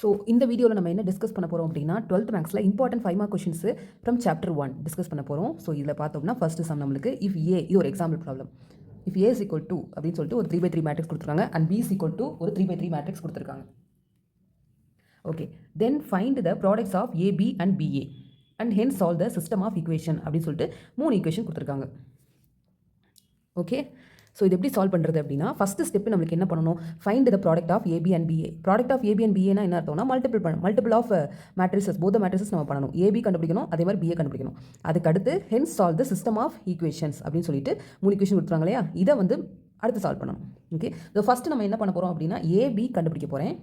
So இந்த வீடியோவில் நம்ம என்ன டிஸ்கஸ் பண்ண போகிறோம் அப்படின்னா 12th மேக்ஸில் important 5 mark questions from chapter 1 discuss பண்ண போகிறோம். ஸோ இதில் பார்த்தோம்னா ஃபர்ஸ்ட் சம் நம்மளுக்கு இஃப் ஏ இது ஒரு example problem. If A is equal to அப்படின்னு சொல்லிட்டு ஒரு 3/3 மேட்ரிக்ஸ் கொடுத்துருக்காங்க and B is equal to ஒரு 3/3 மேட்ரிக்ஸ் கொடுத்துருக்காங்க. Okay, then find the products of AB and BA and hence solve the system of equation அப்படின்னு சொல்லிட்டு 3 ஈக்குவேஷன் கொடுத்துருக்காங்க. Okay, so இது எப்படி சால்வ் பண்ணுறது அப்படின்னா ஃபஸ்ட்டு ஸ்டெப் நம்மளுக்கு என்ன பண்ணணும், find the product of AB and BA. Product of AB and பிஏனா என்ன அர்த்தம்னா multiple of matrices both matrices நம்ம பண்ணணும். ஏபி கண்டுபிடிக்கணும், அதே மாதிரி பிஏ கண்டுபிடிக்கணும். அதுக்கு அடுத்து hence solve the system of equations அப்படின்னு சொல்லிட்டு 3 ஈக்குவேஷன் கொடுத்துருவாங்க இல்லையா, இதை வந்து அடுத்து சால்வ் பண்ணணும். ஓகே, ஸோ ஃபஸ்ட்டு நம்ம என்ன பண்ண போகிறோம் அப்படின்னா ஏபி கண்டுபிடிக்க போகிறேன்.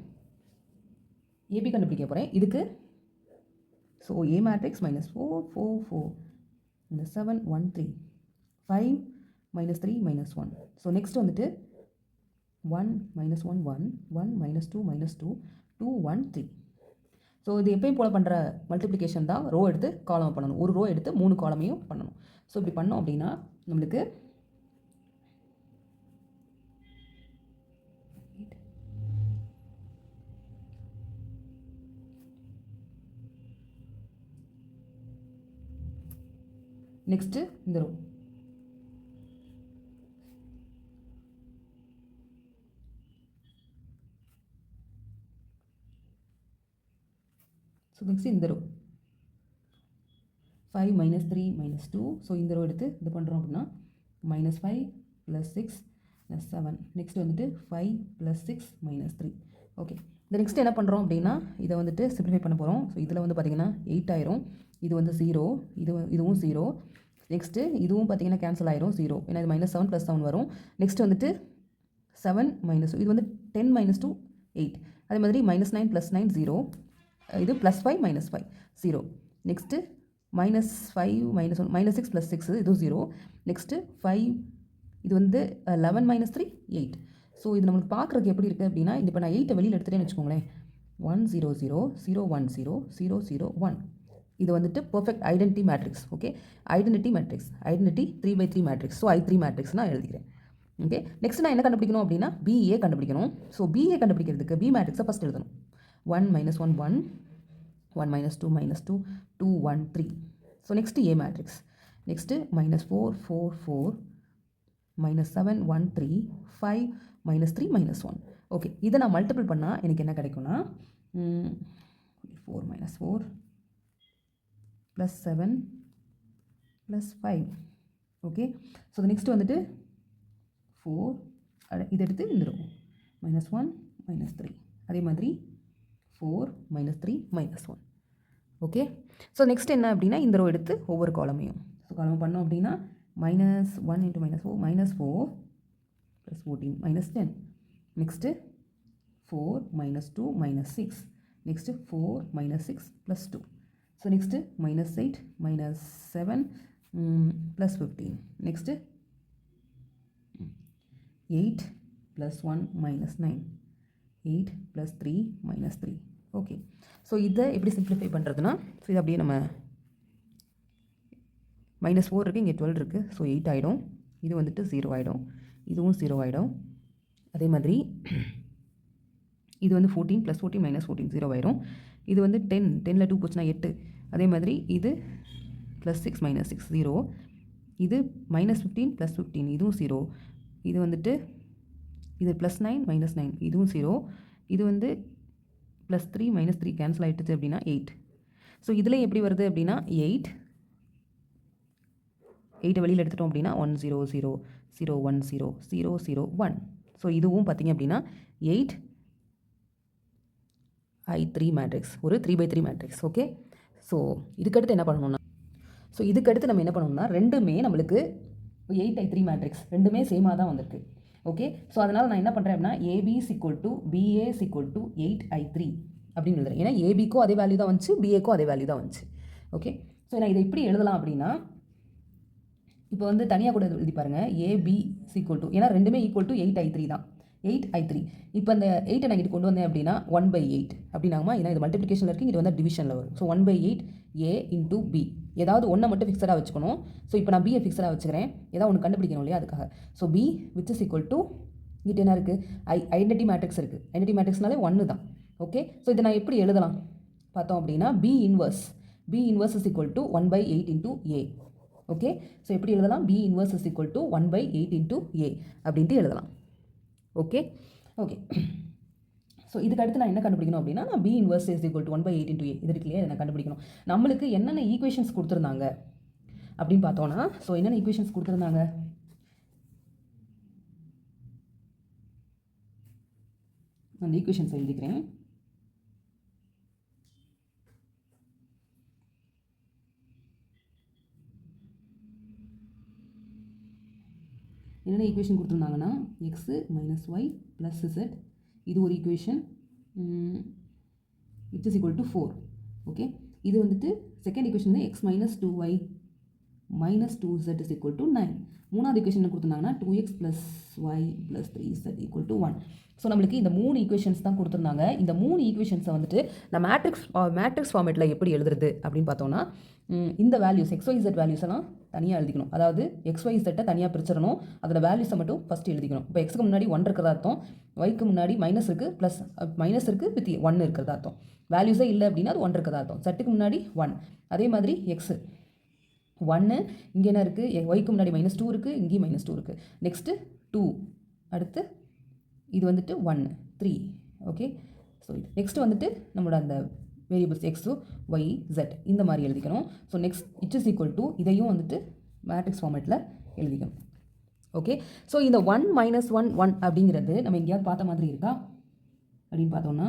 இதுக்கு so A matrix -4 4 4 -7 1 3 5 -3 -1. So next வந்துட்டு 1 -1 1 1 -2 -2 2 1 3. ஸோ இது எப்பயும் போல் பண்ணுற மல்டிப்ளிகேஷன் தான். ரோ எடுத்து காலம் பண்ணணும், ஒரு ரோ எடுத்து 3 காலமையும் பண்ணணும். ஸோ இப்படி பண்ணோம் அப்படின்னா நம்மளுக்கு நெக்ஸ்ட்டு இந்த ரோ ஸோ நெக்ஸ்ட் இந்த ரோ 5 -3 -2. ஸோ இந்த ரோ எடுத்து இது பண்ணுறோம் அப்படின்னா -5 + 6 + 7. நெக்ஸ்ட் வந்துட்டு 5 + 6 -3. ஓகே, இந்த நெக்ஸ்ட் என்ன பண்ணுறோம் அப்படின்னா இதை வந்துட்டு சிம்பிளிஃபை பண்ண போகிறோம். ஸோ இதில் வந்து பார்த்திங்கன்னா 8 ஆயிரும், இது வந்து 0, இதுவும் 0. நெக்ஸ்ட்டு இதுவும் பார்த்திங்கன்னா கேன்சல் ஆயிரும் 0, ஏன்னா இது -7 + 7 வரும். நெக்ஸ்ட் வந்துட்டு 7 - இது வந்து 10 - 2 8. அதே மாதிரி -9 + 9 0, இது +5 -5 0. நெக்ஸ்ட்டு -5 -1 -6 + 6 இதுவும் 0. நெக்ஸ்ட்டு 5, இது வந்து 11 - 3 8. ஸோ இது நம்மளுக்கு பார்க்குறதுக்கு எப்படி இருக்குது அப்படின்னா இப்போ நான் 8 வெளியில் எடுத்துகிட்டேன்னு வச்சுக்கோங்களேன், 1 0 0 0 1 0 0 0 1. இது வந்துட்டு perfect identity matrix. Okay, identity 3/3 matrix. So I3 matrix நான் எழுதிக்கிறேன். ஓகே, நெக்ஸ்ட் நான் என்ன கண்டுபிடிக்கணும் அப்படின்னா பிஏ கண்டுபிடிக்கணும். ஸோ பிஏ கண்டுபிடிக்கிறதுக்கு பி மேட்ரிக்ஸை ஃபஸ்ட் எழுதணும். 1 -1 1 1 -2 -2 2 1 3. So next A matrix. Next -4 4 4 -7 1 3 5 -3 -1. Okay, இதை நான் மல்டிபிள் பண்ணால் எனக்கு என்ன கிடைக்கும்னா 4 -4 +7 +5. ஓகே, ஸோ நெக்ஸ்ட் வந்துட்டு 4 இது எடுத்து வந்துடும் -1 -3. அதே மாதிரி 4 -3 -1. ஓகே, ஸோ நெக்ஸ்ட் என்ன அப்படின்னா இந்த ரோ எடுத்து ஒவ்வொரு காலமையும் ஸோ காலம் பண்ணோம் அப்படின்னா -1 × -4 -4 + 14 -10. Next 4 -2 -6. Next 4 -6 + 2. So next -8 -7 + 15. Next 8 + 1 -9 8 + 3 -3. ஓகே, ஸோ இதை எப்படி சிம்பிளிஃபை பண்ணுறதுனா ஸோ இது அப்படியே நம்ம -4 இருக்குது, இங்கே 12 இருக்குது, ஸோ 8 ஆகிடும். இது வந்துட்டு 0 ஆகிடும், இதுவும் 0 ஆகிடும். அதே மாதிரி இது வந்து 14 + 14 -14 0 ஆயிரும். இது வந்து 10ல் 2 போச்சுன்னா 8. அதே மாதிரி இது +6 -6 0. இது -15 + 15 இதுவும் 0. இது வந்துட்டு இது +9 -9 இதுவும் 0. இது வந்து +3 -3 கேன்சல் ஆகிட்டுச்சு அப்படின்னா 8. ஸோ இதில் எப்படி வருது அப்படின்னா 8 வெளியில் எடுத்துட்டோம் அப்படின்னா 1 0 0 0 1 0 0 0 1. ஸோ இதுவும் பார்த்திங்க அப்படின்னா 8 I3 மேட்ரிக்ஸ், ஒரு 3/3 மேட்ரிக்ஸ். ஓகே, ஸோ இதுக்கடுத்து என்ன பண்ணணும்னா நம்ம என்ன பண்ணணும்னா ரெண்டுமே நம்மளுக்கு 8 I3 மேட்ரிக்ஸ் ரெண்டுமே சேமாக தான் வந்திருக்கு. ஓகே, ஸோ அதனால் நான் என்ன பண்ணுறேன் அப்படின்னா AB = BA = 8 I3 அப்படின்னு எழுதுறேன். ஏன்னா ஏபிக்கும் அதே வேல்யூ தான் வந்துச்சு, பிஏக்கும் அதே வேல்யூ தான் வந்துச்சு. ஓகே, ஸோ நான் இதை எப்படி எழுதலாம் அப்படின்னா இப்போ வந்து தனியாக கூட எழுதி பாருங்கள். AB = ஏன்னா ரெண்டுமே ஈக்குவல் டு 8 I3 தான், 8 I3. இப்போ அந்த 8 நான் இங்கிட்டு கொண்டு வந்தேன் அப்படின்னா 1/8 அப்படின்னாமா, ஏன்னா இது மல்டிப்ளிகேஷனில் இருக்குது, இங்கே வந்து டிவிஷனில் வரும். So 1/8 A × B. ஏதாவது ஒன்றை மட்டும் ஃபிக்ஸடாக வச்சுக்கணும். ஸோ இப்போ நான் பியை ஃபிக்ஸடாக வச்சுக்கிறேன், ஏதாவது ஒன்று கண்டுபிடிக்கணும் இல்லையா, அதுக்காக. So B which is equal to இங்கிட்ட என்ன இருக்குது, ஐடென்டிட்டி மேட்ரிக்ஸ் இருக்குது. ஐடென்டிட்டி மேட்ரிக்ஸ்னாலே 1 தான். ஓகே, ஸோ இதை நான் எப்படி எழுதலாம் பார்த்தோம் அப்படின்னா B inverse is equal to 1/8 into A. Okay, so எப்படி எழுதலாம்? B inverse is equal to 1/8 into A அப்படின்ட்டு எழுதலாம். ஓகே ஓகே ஸோ இதுக்கு அடுத்து நான் என்ன கண்டுபிடிக்கணும் அப்படின்னா நான் B inverse is equal to 1/8 into A இது இருக்குல்லையே நான் கண்டுபிடிக்கணும். நம்மளுக்கு என்னென்ன ஈக்குவேஷன்ஸ் கொடுத்துருந்தாங்க அப்படின்னு பார்த்தோன்னா, ஸோ என்னென்ன ஈக்குவேஷன்ஸ் கொடுத்துருந்தாங்க? அந்த ஈக்குவேஷன்ஸ் எழுதிக்கிறேன். என்னென்ன ஈக்குவேஷன் கொடுத்துருந்தாங்கன்னா x minus y plus z, இது ஒரு equation, it's is equal to 4. Okay, இது வந்துட்டு செகண்ட் ஈக்குவேஷன் வந்து x minus 2y minus 2z is equal to 9. மூணாவது ஈக்குவேஷன் என்ன கொடுத்துருந்தாங்கன்னா 2x plus y plus 3z equal to 1. So நம்மளுக்கு இந்த 3 ஈக்குவேஷன்ஸ் தான் கொடுத்துருந்தாங்க. இந்த 3 ஈக்குவேஷன்ஸை வந்துட்டு நான் மேட்ரிக்ஸ் ஃபார்மேட்டில் எப்படி எழுதுறது அப்படின்னு பார்த்தோன்னா, இந்த வேல்யூஸ் XYZ வேல்யூஸ் எல்லாம் தனியாக எழுதிக்கணும். அதாவது XYZ தனியாக பிரிச்சிடணும், அதோட வேல்யூஸை மட்டும் ஃபஸ்ட்டு எழுதிக்கணும். இப்போ எக்ஸுக்கு முன்னாடி 1 இருக்கிறதா அர்த்தம், ஒய்க்கு முன்னாடி மைனஸ் இருக்குது, ப்ளஸ் மைனஸ் இருக்குது வித் 1 இருக்கிறதா அர்த்தம். வேல்யூஸே இல்லை அப்படின்னா அது 1 இருக்கிறதா அர்த்தம். செட்டுக்கு முன்னாடி 1. அதே மாதிரி எக்ஸு 1, இங்கே என்ன இருக்குது? ஒய்க்கு முன்னாடி -2 இருக்குது, இங்கேயும் -2 இருக்குது. நெக்ஸ்ட்டு 2, அடுத்து இது வந்துட்டு 1, 3. ஓகே, ஸோ இது நெக்ஸ்ட்டு வந்துட்டு நம்மளோட அந்த வேரியபிள்ஸ் எக்ஸு ஒய் ஜெட் இந்த மாதிரி எழுதிக்கணும். So next it is equal to இதையும் வந்துட்டு மேட்ரிக்ஸ் ஃபார்மேட்டில் எழுதிக்கணும். ஓகே, ஸோ இந்த 1 - 1 1 அப்படிங்கிறது நம்ம எங்கேயாவது பார்த்த மாதிரி இருக்கா அப்படின்னு பார்த்தோம்னா,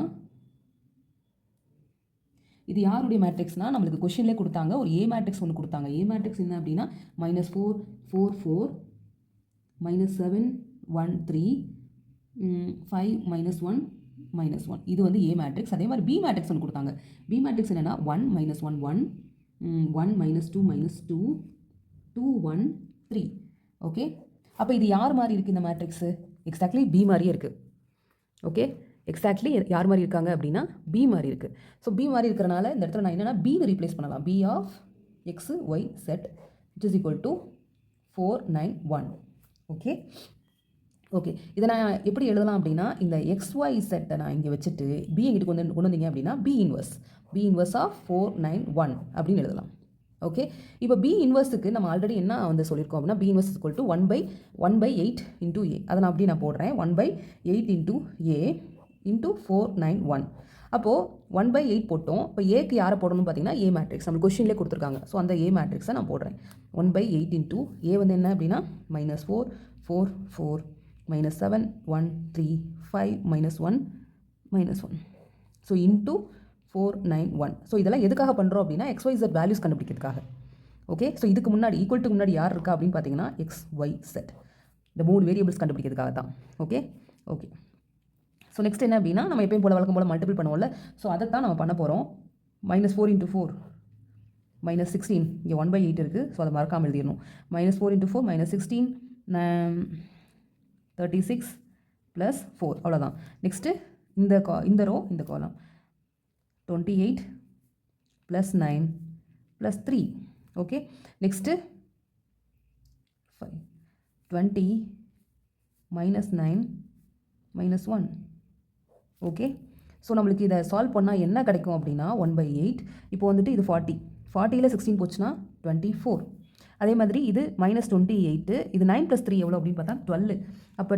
இது யாருடைய மேட்ரிக்ஸ்னால் நம்மளுக்கு கொஷின்லேயே கொடுத்தாங்க, ஒரு ஏ மேட்ரிக்ஸ் ஒன்று கொடுத்தாங்க. ஏ மேட்ரிக்ஸ் என்ன அப்படின்னா -4 4 4 -7 1 3 5 -1 -1. இது வந்து ஏ மேட்ரிக்ஸ். அதே மாதிரி பி மேட்ரிக்ஸ் ஒன்று கொடுத்தாங்க. பி மேட்ரிக்ஸ் என்னென்னா 1 - 1 1 1 -2 -2 2 1 3. ஓகே, அப்போ இது யார் மாதிரி இருக்குது இந்த மேட்ரிக்ஸு? எக்ஸாக்ட்லி பி மாதிரியே இருக்குது. ஓகே, எக்ஸாக்ட்லி யார் மாதிரி இருக்காங்க அப்படின்னா பி மாதிரி இருக்குது. ஸோ பி மாதிரி இருக்கிறனால இந்த இடத்துல நான் என்னென்னா பின்னு ரீப்ளேஸ் பண்ணலாம். B of x y zed it is equal to 4 9 1. Okay okay, இதை நான் எப்படி எழுதலாம் அப்படின்னா இந்த XY செட்டை நான் இங்கே வச்சுட்டு பி எங்கிட்ட கொண்டு வந்தீங்க அப்படின்னா பி இன்வர்ஸ் ஆஃப் 4 9 1 அப்படின்னு எழுதலாம். ஓகே, இப்போ பி இன்வர்ஸுக்கு நம்ம ஆல்ரெடி என்ன வந்து சொல்லியிருக்கோம் அப்படின்னா B inverse equal to 1/8 into A. அதை நான் அப்படி நான் போடுறேன் 1/8 இன்டூ ஏ இன்டூ 4 9 1. அப்போது 1/8 போட்டோம். இப்போ ஏக்கு யாரை போடணும்னு பார்த்தீங்கன்னா ஏ மேட்ரிக்ஸ் நம்ம கொஷின்லேயே கொடுத்துருக்காங்க. ஸோ அந்த ஏ மேட்ரிக்ஸை நான் போடுறேன். 1/8 இன்டூ ஏ வந்து என்ன அப்படின்னா -4 4 4 -7 1 3 5 -1 -1. So into 4 9 1. ஸோ இதெல்லாம் எதுக்காக பண்ணுறோம் அப்படின்னா XYZ வேல்யூஸ் கண்டுபிடிக்கிறதுக்காக. ஓகே, ஸோ இதுக்கு முன்னாடி ஈக்குவல் முன்னாடி யார் இருக்கா அப்படின்னு பார்த்தீங்கன்னா XYZ இந்த 3 வேரியபிள்ஸ் கண்டுபிடிக்கிறதுக்காக தான். ஓகே ஓகே, ஸோ நெக்ஸ்ட் என்ன அப்படின்னா நம்ம எப்பயும் போல வழக்கம் போல் மல்டிபிள் பண்ணுவோம்ல, ஸோ அதை தான் நம்ம பண்ண போகிறோம். -4 × 4 -16. இங்கே 1/8 இருக்குது, ஸோ அதை மறக்காமல் எழுதிடணும். -4 × 4 -16 36 + 4 அவ்வளோதான். நெக்ஸ்ட்டு இந்த ரோ இந்த காலம் 28 + 9 + 3. Okay, next 5 20 -9 -1. ஓகே, ஸோ நம்மளுக்கு இதை சால்வ் பண்ணால் என்ன கிடைக்கும் அப்படின்னா 1/8. இப்போ வந்துட்டு இது 40ல் 16 போச்சுன்னா 24. அதே மாதிரி இது -28. இது 9 + 3 எவ்வளோ அப்படின்னு பார்த்தா 12. அப்போ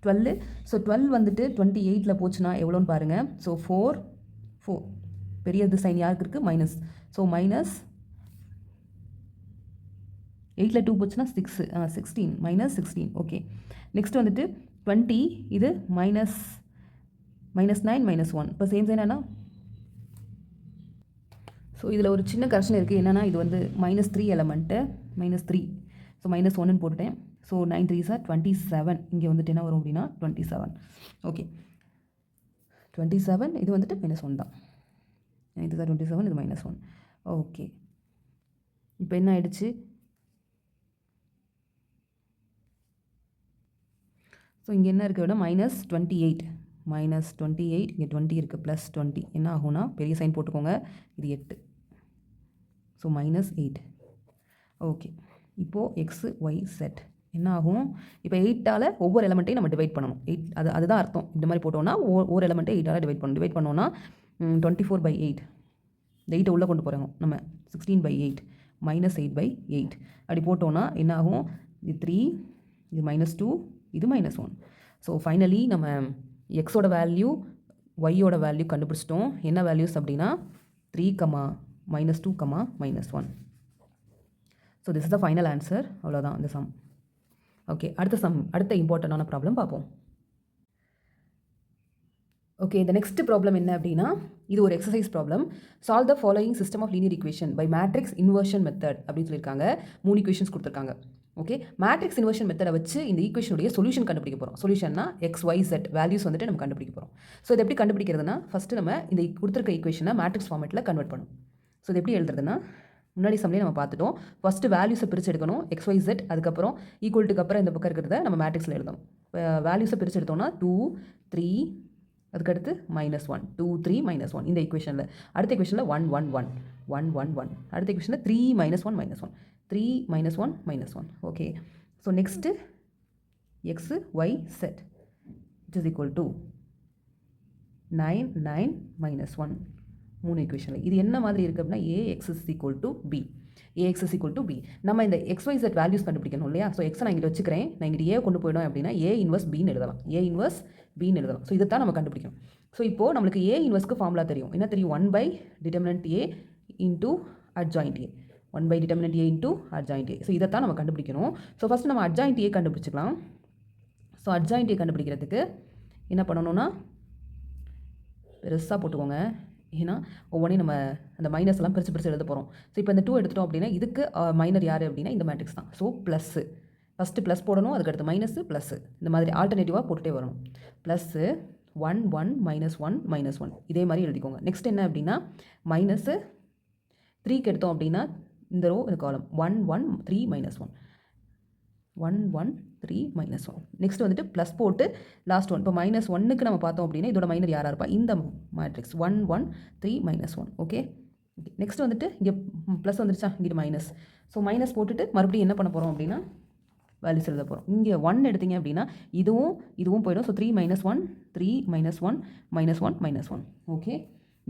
12. ஸோ 12 வந்துட்டு 28ல் போச்சுன்னா எவ்வளோன்னு பாருங்கள். ஸோ 4 4 பெரியது சைன் யாருக்கு இருக்குது? மைனஸ். ஸோ -8ல் 2 போச்சுன்னா 6 16 -16. ஓகே, நெக்ஸ்ட் வந்துட்டு 20. இது -9 -1. இப்போ சேம் சைன் ஆனால் ஸோ இதில் ஒரு சின்ன கரெக்ஷன் இருக்குது. என்னென்னா இது வந்து -3 எலமெண்ட்டு -3. ஸோ -1ன்னு போட்டுட்டேன். So 9 3s are 27. இங்கே வந்துட்டு என்ன வரும் அப்படின்னா 27. ஓகே, 27. இது வந்துட்டு -1 தான். 9 3s are 27. இது -1. ஓகே, இப்போ என்ன ஆயிடுச்சு? ஸோ இங்கே என்ன இருக்குது அப்படின்னா -28 இங்கே 20 இருக்குது +20 என்ன ஆகும்னா பெரிய சைன் போட்டுக்கோங்க. இது 8. ஸோ -8. ஓகே, இப்போது XYZ என்ன ஆகும்? இப்போ 8ஆல் ஒவ்வொரு எலமெண்ட்டையும் நம்ம டிவைட் பண்ணணும். அதுதான் அர்த்தம். இந்த மாதிரி போட்டோம்னா ஒவ்வொரு எலமெண்ட்டை 8ஆல் டிவைட் பண்ணணும். டிவைட் பண்ணோன்னா 24/8. இந்த 8 உள்ளே கொண்டு போகிறோம் நம்ம. 16/8 -8/8 அப்படி போட்டோன்னா என்ன ஆகும்? இது 3, இது -2, இது -1. ஸோ ஃபைனலி நம்ம எக்ஸோட வேல்யூ, ஒய்யோட வேல்யூ கண்டுபிடிச்சிட்டோம். என்ன வேல்யூஸ் அப்படின்னா 3, -2, -1. So this is the final answer. அவ்வளோதான் இந்த சம். ஓகே, அடுத்த இம்பார்ட்டண்டான ப்ராப்ளம் பார்ப்போம். ஓகே, இந்த நெக்ஸ்ட் ப்ராப்ளம் என்ன அப்படின்னா, இது ஒரு exercise problem. Solve the following system of linear equation by matrix inversion method அப்படின்னு சொல்லியிருக்காங்க. 3 ஈக்குவேஷன்ஸ் கொடுத்துருக்காங்க. ஓகே, மேட்ரிக்ஸ் இன்வர்ஷன் மெத்தடை வச்சு இந்த ஈக்குவேஷனுடைய சொல்யூஷன் கண்டுபிடிக்க போகிறோம். சொல்யூஷன்னா XYZ வேல்யூஸ் வந்துட்டு நம்ம கண்டுபிடிக்க போகிறோம். ஸோ இது எப்படி கண்டுபிடிக்கிறதுனா, ஃபஸ்ட்டு நம்ம இந்த கொடுத்துருக்க ஈக்குவேஷனை மேட்ரிக்ஸ் ஃபார்மேட்டில் கன்வெர்ட் பண்ணணும். ஸோ இது எப்படி எழுதுறதுன்னா, முன்னாடி சம்லேயே நம்ம பார்த்துட்டோம். ஃபஸ்ட்டு வேல்யூஸை பிரித்து எடுக்கணும், XYZ. அதுக்கப்புறம் ஈக்குவல்ட்டுக்கு அப்புறம் இந்த பக்கம் இருக்கிறத நம்ம மேட்ரிக்ஸில் எழுதணும். வேல்யூஸை பிரித்து எடுத்தோம்னா 2, 3, அதுக்கடுத்து -1, 2, 3, -1 இந்த ஈக்குவேஷனில். அடுத்த ஈக்குவேஷனில் 1, 1, 1, 1, 1, 1. அடுத்த ஈக்குவேஷனில் 3, -1, -1, 3, -1, -1. Okay, so next XYZ it is equal to 9, 9, -1. 3 ஈக்குவேஷனில் இது என்ன மாதிரி இருக்குது அப்படின்னா AX is equal to B. AX is equal to B. நம்ம இந்த XYZ வேல்யூஸ் கண்டுபிடிக்கணும் இல்லையா? ஸோ எக்ஸை நான் இங்கிட்ட வச்சுக்கிறேன். நான் இங்கிட்ட ஏ கொண்டு போயிடும் அப்படின்னா A இன்வர்ஸ் Bன்னு எழுதலாம். A இன்வர்ஸ் Bன்னு எழுதலாம். ஸோ இதைத்தான் நம்ம கண்டுபிடிக்கணும். ஸோ இப்போது நம்மளுக்கு A இன்வர்ஸ்க்கு ஃபார்முலா தெரியும். என்ன தெரியும்? 1/determinant A into adjoint A. 1/determinant A into adjoint A. So இதைத்தான் நம்ம கண்டுபிடிக்கணும். ஸோ ஃபஸ்ட்டு நம்ம adjoint A கண்டுபிடிச்சிக்கலாம். ஸோ adjoint A கண்டுபிடிக்கிறதுக்கு என்ன பண்ணணும்னா, பெருசாக போட்டுக்கோங்க. ஏன்னா ஒவ்வொன்றையும் நம்ம அந்த மைனஸ் எல்லாம் பிரித்து எழுத போகிறோம். ஸோ இப்போ இந்த 2 எடுத்துட்டோம் அப்படின்னா இதுக்கு மைனர் யார் அப்படின்னா இந்த மேட்ரிக்ஸ் தான். ஸோ ப்ளஸ்ஸு ஃபஸ்ட்டு ப்ளஸ் போடணும், அதுக்கடுத்து மைனஸு ப்ளஸ்ஸு இந்த மாதிரி ஆல்டர்னேட்டிவாக போட்டுகிட்டே வரணும். ப்ளஸ்ஸு 1, 1, -1, -1 இதே மாதிரி எழுதிக்கோங்க. நெக்ஸ்ட் என்ன அப்படின்னா -3க்கு எடுத்தோம் அப்படின்னா இந்த ரோ இந்த காலம் 1, 1, 3, -1, 1, 1, 3, -1. நெக்ஸ்ட் வந்துட்டு ப்ளஸ் போட்டு லாஸ்ட் ஒன். இப்போ -1க்கு நம்ம பார்த்தோம் அப்படின்னா இதோட மைனர் யாராக இருப்பா? இந்த மேட்ரிக்ஸ் 1, 1, 3, -1. ஓகே, நெக்ஸ்ட் வந்துட்டு இங்கே ப்ளஸ் வந்துருச்சா, இங்கிட்டு மைனஸ். ஸோ மைனஸ் போட்டுட்டு மறுபடியும் என்ன பண்ண போகிறோம் அப்படின்னா வேல்யூஸ் எழுத போகிறோம். இங்கே 1 எடுத்தீங்க அப்படின்னா இதுவும் போயிடும். ஸோ 3, -1, 3, -1, -1, -1. ஓகே,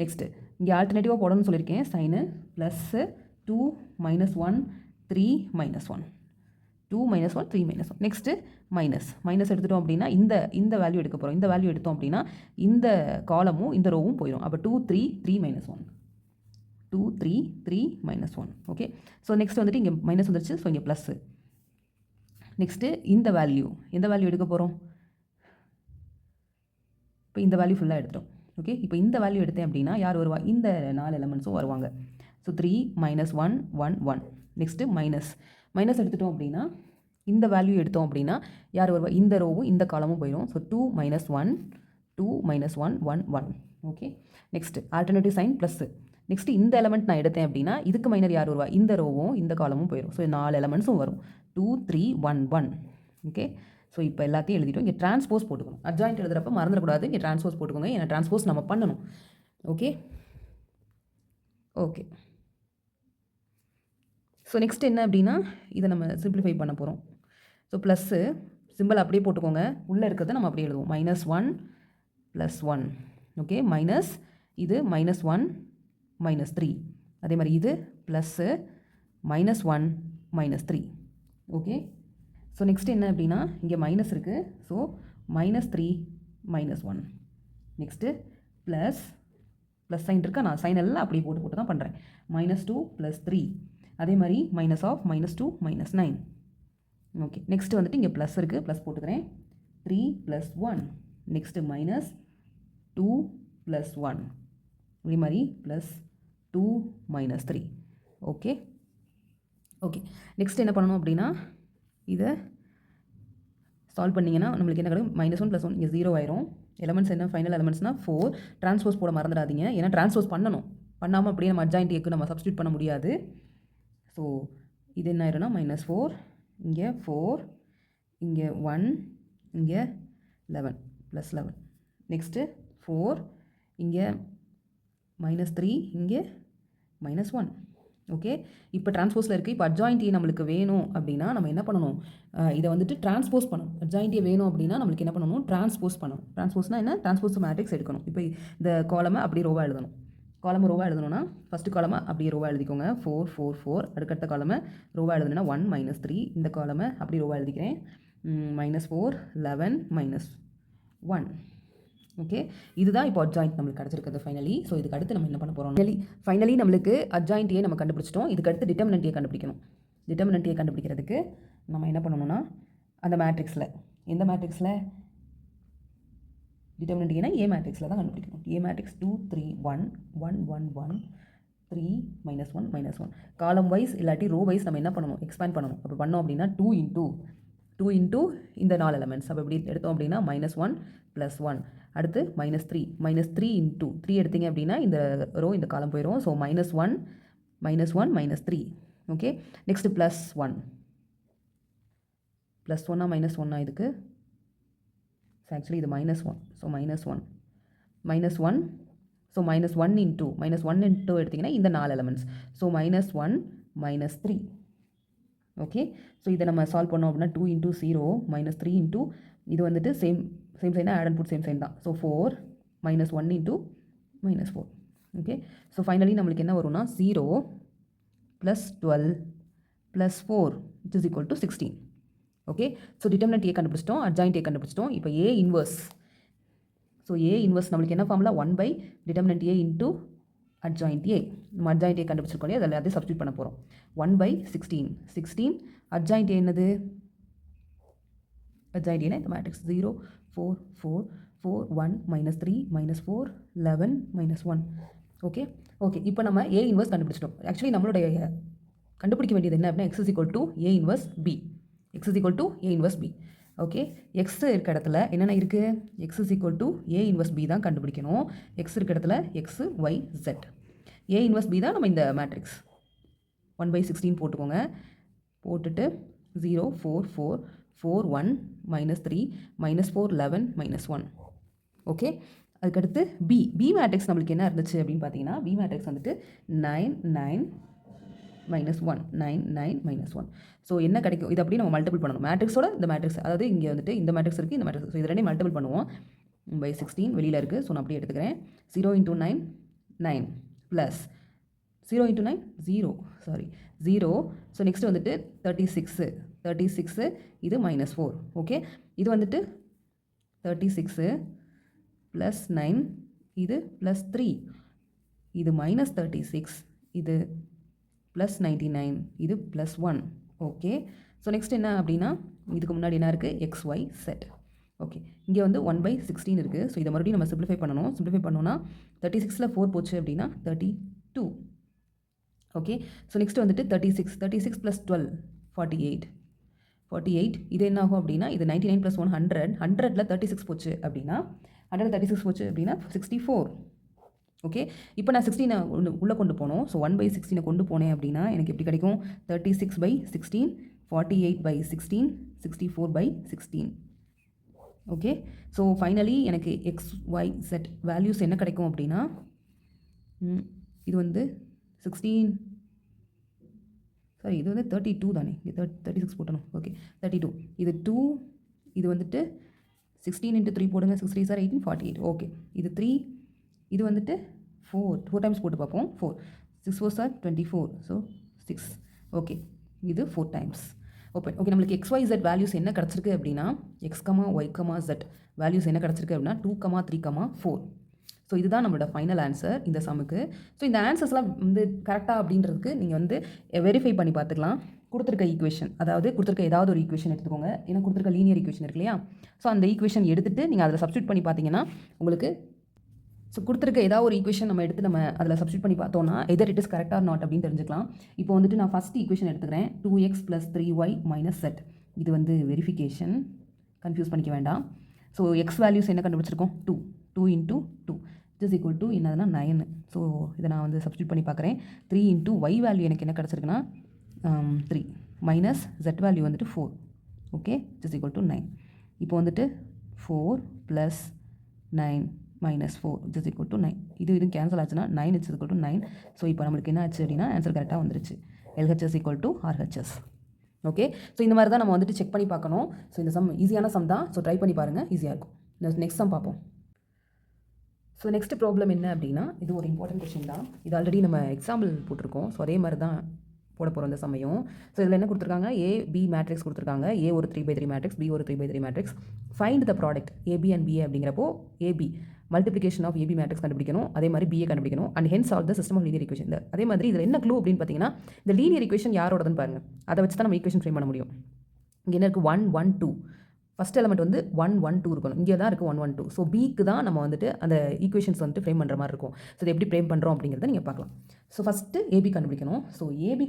நெக்ஸ்ட்டு இங்கே ஆல்டர்னேட்டிவாக போடணும்னு சொல்லியிருக்கேன். Sign plus 2, -1, 3, -1, 2, -1, 3, -1. நெக்ஸ்ட்டு மைனஸ் எடுத்துட்டோம் அப்படின்னா இந்த வேல்யூ எடுக்க போகிறோம். இந்த வேல்யூ எடுத்தோம் அப்படின்னா இந்த காலமும் இந்த ரோவும் போயிடும். அப்போ 2, 3, 3, -1, 2, 3, 3, -1. ஓகே, ஸோ நெக்ஸ்ட் வந்துட்டு இங்கே மைனஸ் வந்துருச்சு. ஸோ இங்கே ப்ளஸ்ஸு. நெக்ஸ்ட்டு இந்த வேல்யூ எந்த வேல்யூ எடுக்க போகிறோம்? இப்போ இந்த வேல்யூ ஃபுல்லாக எடுத்துட்டோம். ஓகே, இப்போ இந்த வேல்யூ எடுத்தேன் அப்படின்னா யார் வருவா? இந்த 4 எலமெண்ட்ஸும் வருவாங்க. ஸோ 3, -1, 1, 1. நெக்ஸ்ட்டு மைனஸ் எடுத்துட்டோம் அப்படின்னா இந்த வேல்யூ எடுத்தோம் அப்படின்னா யார் வருவா? இந்த ரோவும் இந்த காலமும் போயிடும். So 2, -1, 2, -1, 1, 1. Okay, next alternative sign plus. Next இந்த எலமெண்ட் நான் எடுத்தேன் அப்படின்னா இதுக்கு மைனர் யார் வருவா? இந்த ரோவும் இந்த காலமும் போயிடும். ஸோ 4 எலமெண்ட்ஸும் வரும். 2, 3, 1, 1. ஓகே, ஸோ இப்போ எல்லாத்தையும் எழுதிட்டோம். இங்கே டிரான்ஸ்போஸ் போட்டுக்கணும். அட்ஜாயிண்ட் எழுதுறப்ப மறந்துடக்கூடாது. இங்கே டிரான்ஸ்போஸ் போட்டுக்கோங்க. ஏன்னா டிரான்ஸ்போஸ் நம்ம பண்ணணும். Okay, okay. ஸோ நெக்ஸ்ட் என்ன அப்படின்னா இதை நம்ம சிம்பிளிஃபை பண்ண போகிறோம். ஸோ ப்ளஸ்ஸு சிம்பிள் அப்படியே போட்டுக்கோங்க. உள்ளே இருக்கிறத நம்ம அப்படியே எழுதுவோம். -1 +1. ஓகே, மைனஸ் இது -1 -3. அதே மாதிரி இது ப்ளஸ்ஸு -1 -3. ஓகே, ஸோ நெக்ஸ்ட் என்ன அப்படின்னா இங்கே மைனஸ் இருக்குது. ஸோ -3 -1. நெக்ஸ்ட்டு ப்ளஸ் சைன் இருக்கா? நான் சைன் எல்லாம் அப்படி போட்டு தான் பண்ணுறேன். -2 +3. அதே மாதிரி -2 -9. ஓகே, நெக்ஸ்ட்டு வந்துட்டு இங்கே ப்ளஸ் இருக்குது. ப்ளஸ் போட்டுக்கிறேன். 3 +1. நெக்ஸ்ட்டு -2 +1. அதே மாதிரி +2 -3. ஓகே, நெக்ஸ்ட் என்ன பண்ணணும் அப்படின்னா இதை சால்வ் பண்ணிங்கன்னா நம்மளுக்கு என்ன கிடைக்கும்? -1 +1 இங்கே 0 ஆயிரும். எலமெண்ட்ஸ் என்ன ஃபைனல் எலமெண்ட்ஸ்னால் 4. டிரான்ஸ்போஸ் போட மறந்துடாதீங்க. ஏன்னா டிரான்ஸ்போஸ் பண்ணணும். பண்ணாமல் அப்படியே நம்ம அட்ஜாயிண்ட் ஏக்கு நம்ம சப்ஸ்டியூட் பண்ண முடியாது. ஸோ இது என்ன ஆயிரும்னா -4, இங்கே 4, இங்கே 1, இங்கே 11 +11. நெக்ஸ்ட்டு 4, இங்கே -3, இங்கே -1. ஓகே, இப்போ டிரான்ஸ்போஸில் இருக்குது. இப்போ அட்ஜாயிண்ட் ஏ நம்மளுக்கு வேணும் அப்படின்னா நம்ம என்ன பண்ணணும், இதை வந்துட்டு டிரான்ஸ்போஸ் பண்ணணும். அட்ஜாயிண்ட் ஏ வேணும் அப்படின்னா நம்மளுக்கு என்ன பண்ணணும், டிரான்ஸ்போஸ் பண்ணணும். டிரான்ஸ்போஸ்னால் என்ன, டிரான்ஸ்போஸ் மேட்ரிக்ஸ் எடுக்கணும். இப்போ இந்த காலமை அப்படியே ரோவாக எழுதணும். காலம் ரோவாக எழுதணும்னா ஃபஸ்ட்டு காலமை அப்படியே ரோவாக எழுதிக்கோங்க, 4 4 4. அடுத்த காலமை ரோவாக எழுதுனா 1 -3. இந்த காலமை அப்படியே ரோவாக எழுதிக்கிறேன், -4 11 -1. ஓகே, இதுதான் இப்போ அட்ஜாயிண்ட் நம்மளுக்கு கிடச்சிருக்குது ஃபைனலி. ஸோ இதுக்கு அடுத்து நம்ம என்ன பண்ண போகிறோம், ஃபைனலி நம்மளுக்கு அட்ஜாயிண்ட் ஏ நம்ம கண்டுபிடிச்சிட்டோம். இதுக்கு அடுத்து டிட்டர்மினன்ட் ஏ கண்டுபிடிக்கணும். டிட்டர்மினன்ட் ஏ கண்டுபிடிக்கிறதுக்கு நம்ம என்ன பண்ணணும்னா, அந்த மேட்ரிக்ஸில், எந்த மேட்ரிக்ஸில், டிட்டர்மினன்ட் ஏனா ஏ மேட்ரிக்ஸில் தான் கண்டுபிடிக்கணும். A matrix 2 3 1 1 1 1 3 -1 -1. காலம் வைஸ் இல்லாட்டி ரோ வைஸ் நம்ம என்ன பண்ணணும், எக்ஸ்பேண்ட் பண்ணணும். அப்போ பண்ணோம் அப்படின்னா 2 இன்ட்டு இந்த 4 எலமெண்ட்ஸ். அப்போ எப்படி எடுத்தோம் அப்படின்னா -1 +1. அடுத்து -3 இன்ட்டு 3 எடுத்தீங்க அப்படின்னா இந்த ரோ இந்த காலம் போயிடும். ஸோ -1 -3. ஓகே, நெக்ஸ்ட்டு +1 +1 -1 இதுக்கு ஆக்சுவலி இது -1. ஸோ -1 ஸோ -1 இன்ட்டு எடுத்திங்கன்னா இந்த 4 எலமெண்ட்ஸ். ஸோ -1 -3. ஓகே, ஸோ இதை நம்ம சால்வ் பண்ணோம் அப்படின்னா 2 இன்ட்டு 0 -3 இன்ட்டு இது வந்துட்டு சேம் சைனா add and put same sign தான். So 4 -1 into -4. Okay, so finally நம்மளுக்கு என்ன வரும்னா 0 + 12 + 4 = 16. ஓகே, ஸோ டிட்டர்மினன்ட் ஏ கண்டுபிடிச்சிட்டோம், அட்ஜாயிண்ட் ஏ கண்டுபிடிச்சிட்டோம். இப்போ A inverse, so A inverse நம்மளுக்கு என்ன ஃபார்முலா, 1/டிட்டர்மினன்ட் ஏ இன்ட்டு அட்ஜாயிண்ட் ஏ. நம்ம அட்ஜாயிண்ட் ஏ கண்டுபிடிச்சிருக்கோம், அதில் அதை சப்ஸ்டியூட் பண்ண போகிறோம். 1/16 அட்ஜாயிண்ட் ஏ என்னது, அட்ஜாயிண்ட் ஏன்னா இந்த மேட்ரிக்ஸ் 0 4 4 4 1 -3 -4 11 -1. ஓகே, இப்போ நம்ம ஏ இன்வர்ஸ் கண்டுபிடிச்சிட்டோம். ஆக்சுவலி நம்மளுடைய கண்டுபிடிக்க வேண்டியது என்ன அப்படின்னா x = A 1 B. x = A 1 B. Okay, x இருக்க இடத்துல என்னென்ன இருக்குது, x = A 1 B தான் கண்டுபிடிக்கணும். x இருக்க இடத்துல x y z. A 1 B தான் நம்ம இந்த மேட்ரிக்ஸ். 1/16 போட்டுக்கோங்க. போட்டுட்டு 0 4 4 4 1 -3 -4 11 -1. ஓகே, அதுக்கடுத்து பி மேட்ரிக்ஸ் நம்மளுக்கு என்ன இருந்துச்சு அப்படின்னு பார்த்தீங்கன்னா, பி மேட்ரிக்ஸ் வந்துட்டு 9 9 -1 9 9 -1. ஸோ என்ன கிடைக்கும், இது அப்படியே நம்ம மல்டிபிள் பண்ணணும் மேட்ரிக்ஸோட இந்த மேட்ரிக்ஸ். அதாவது இங்கே வந்துட்டு இந்த மேட்ரிக்ஸ் இருக்குது, இந்த மேட்ரிக்ஸ். ஸோ இது ரெண்டையும் மல்டிபிள் பண்ணுவோம். 16 வெளியில் இருக்குது. ஸோ நான் அப்படியே எடுத்துக்கிறேன். 0 × 9 9 ப்ளஸ் 0 × 9 0. ஸோ நெக்ஸ்ட் வந்துட்டு 36 இது -4. ஓகே, இது வந்துட்டு 36 + 9 இது +3 இது -36 இது +99 இது +1. ஓகே, ஸோ நெக்ஸ்ட் என்ன அப்படின்னா, இதுக்கு முன்னாடி என்ன இருக்குது, XY Z. ஓகே, இங்கே வந்து 1/16 இருக்குது. ஸோ இதை மறுபடியும் நம்ம சிம்பிளிஃபை பண்ணணும். சிம்பிளிஃபை பண்ணோன்னா 36ல் 4 போச்சு அப்படின்னா 32. ஓகே, ஸோ நெக்ஸ்ட் வந்துட்டு 36 + 12 48. இது என்ன ஆகும் அப்படின்னா, இது 99 + 1 100. 100ல் 36 போச்சு அப்படின்னா 64. ஓகே, இப்போ நான் 16 உள்ளே கொண்டு போனோம். ஸோ 1/16 கொண்டு போனேன் அப்படின்னா எனக்கு எப்படி கிடைக்கும், 36/16 48/16 64/16. ஓகே, ஸோ ஃபைனலி எனக்கு XYZ வேல்யூஸ் என்ன கிடைக்கும் அப்படின்னா, இது வந்து 16 இது வந்து 32 தானே, 36 போட்டணும். ஓகே, 32 இது 2, இது வந்துட்டு 16 × 3 போடுங்க, 6 3 18 48. ஓகே, இது 3, இது வந்துட்டு 4 டைம்ஸ் போட்டு பார்ப்போம். 4 6 4 24. ஸோ 6. ஓகே, இது 4 டைம்ஸ். ஓகே, நம்மளுக்கு XYZ வேல்யூஸ் என்ன கிடச்சிருக்கு அப்படின்னா, x, y, z வேல்யூஸ் என்ன கிடச்சிருக்கு அப்படின்னா 2, 3, 4. ஸோ இதுதான் நம்மளோட ஃபைனல் ஆன்சர் இந்த சம்முக்கு. ஸோ இந்த ஆன்சர்ஸ்லாம் வந்து கரெக்டாக அப்படின்றதுக்கு நீங்கள் வந்து வெரிஃபை பண்ணி பார்த்துக்கலாம். கொடுத்துருக்க ஈக்குவேஷன், அதாவது கொடுத்துருக்க ஏதாவது ஒரு ஈக்குவேஷன் எடுத்துக்கோங்க. ஏன்னா கொடுத்துருக்க லீனியர் ஈக்குவேஷன் இருக்கு இல்லையா, ஸோ அந்த ஈக்குவேஷன் எடுத்துகிட்டு நீங்கள் அதில் சப்ஸ்டியூட் பண்ணி பார்த்தீங்கன்னா உங்களுக்கு, ஸோ கொடுத்துருக்க ஏதாவது ஒரு ஈக்குவேஷன் நம்ம எடுத்து நம்ம அதில் சப்ஸ்டியூட் பண்ணி பார்த்தோன்னா எதர் it is correct R not அப்படின்னு தெரிஞ்சுக்கலாம். இப்போ வந்துட்டு நான் ஃபஸ்ட் ஈக்குவேஷன் எடுத்துக்கிறேன், 2x + 3y - z. இது வந்து வெரிஃபிகேஷன், கன்ஃபியூஸ் பண்ணிக்க வேண்டாம். ஸோ எக்ஸ் வேல்யூஸ் என்ன கண்டுபிடிச்சிருக்கோம், 2 × 2 = என்னதுன்னா 9. ஸோ இதை நான் வந்து சப்ஸ்டியூட் பண்ணி பார்க்குறேன். 3 × y வேல்யூ எனக்கு என்ன கிடச்சிருக்குன்னா 3 மைனஸ் z வேல்யூ வந்துட்டு 4. ஓகே, = 9. இப்போ வந்துட்டு 4 + 9 -4 இஸ் ஈக்குவல் டு 9. இது கேன்சல் ஆச்சுன்னா 9 இஸ் ஈக்குவல் டு 9. ஸோ இப்போ நம்மளுக்கு என்ன ஆச்சு அப்படின்னா ஆன்சர் கரெக்டாக வந்துருச்சு. LHS equal to RHS. Okay, so இந்த மாதிரி தான் நம்ம வந்துட்டு செக் பண்ணி பார்க்கணும். ஸோ இந்த சம் ஈஸியான சம் தான். ஸோ ட்ரை பண்ணி பாருங்கள், ஈஸியாக இருக்கும். நெக்ஸ்ட் சம் பார்ப்போம். ஸோ நெக்ஸ்ட் ப்ராப்ளம் என்ன அப்படின்னா, இது ஒரு இம்பார்ட்டன்ட் கொஸ்டின் தான். இது ஆல்ரெடி நம்ம எக்ஸாம்பிள் போட்டிருக்கோம். ஸோ அதே மாதிரி தான் போட போகிறோம் இந்த சமயம். ஸோ இதில் என்ன கொடுத்துருக்காங்க, AB மேட்ரிக்ஸ் கொடுத்துருக்காங்க. A ஒரு 3/3 மேட்ரிக்ஸ், B ஒரு 3/3 matrix. Find the product AB and BA அப்படிங்கிறப்போ AB multiplication of AB matrix கண்டுபிடிக்கணும், அதே மாதிரி BA கண்டுபிடிக்கணும். And hence all the system of linear equation. அதே மாதிரி இதில் என்ன க்ளூ அப்படின்னு பார்த்தீங்கன்னா, இந்த லீனியர் ஈக்குவேஷன் யாரோடதுன்னு பாருங்கள். அதை வச்சு தான் நம்ம ஈக்குவேஷன் ஃப்ரேம் பண்ண முடியும். இங்கே என்ன இருக்குது, 1 1 2. ஃபஸ்ட் எலமெண்ட் வந்து 1 1 2 இருக்கணும். இங்கே தான் இருக்குது 1 1 2. ஸோ பிக்கு தான் நம்ம வந்துட்டு அந்த ஈக்குவேஷன்ஸ் வந்துட்டு ஃப்ரேம் பண்ணுற மாதிரி இருக்கும். ஸோ இது எப்படி ஃப்ரேம் பண்ணுறோம் அப்படிங்கிறத நீங்கள் பார்க்கலாம். ஸோ ஃபஸ்ட்டு ஏபி கண்டுபிடிக்கணும். ஸோ ஏபி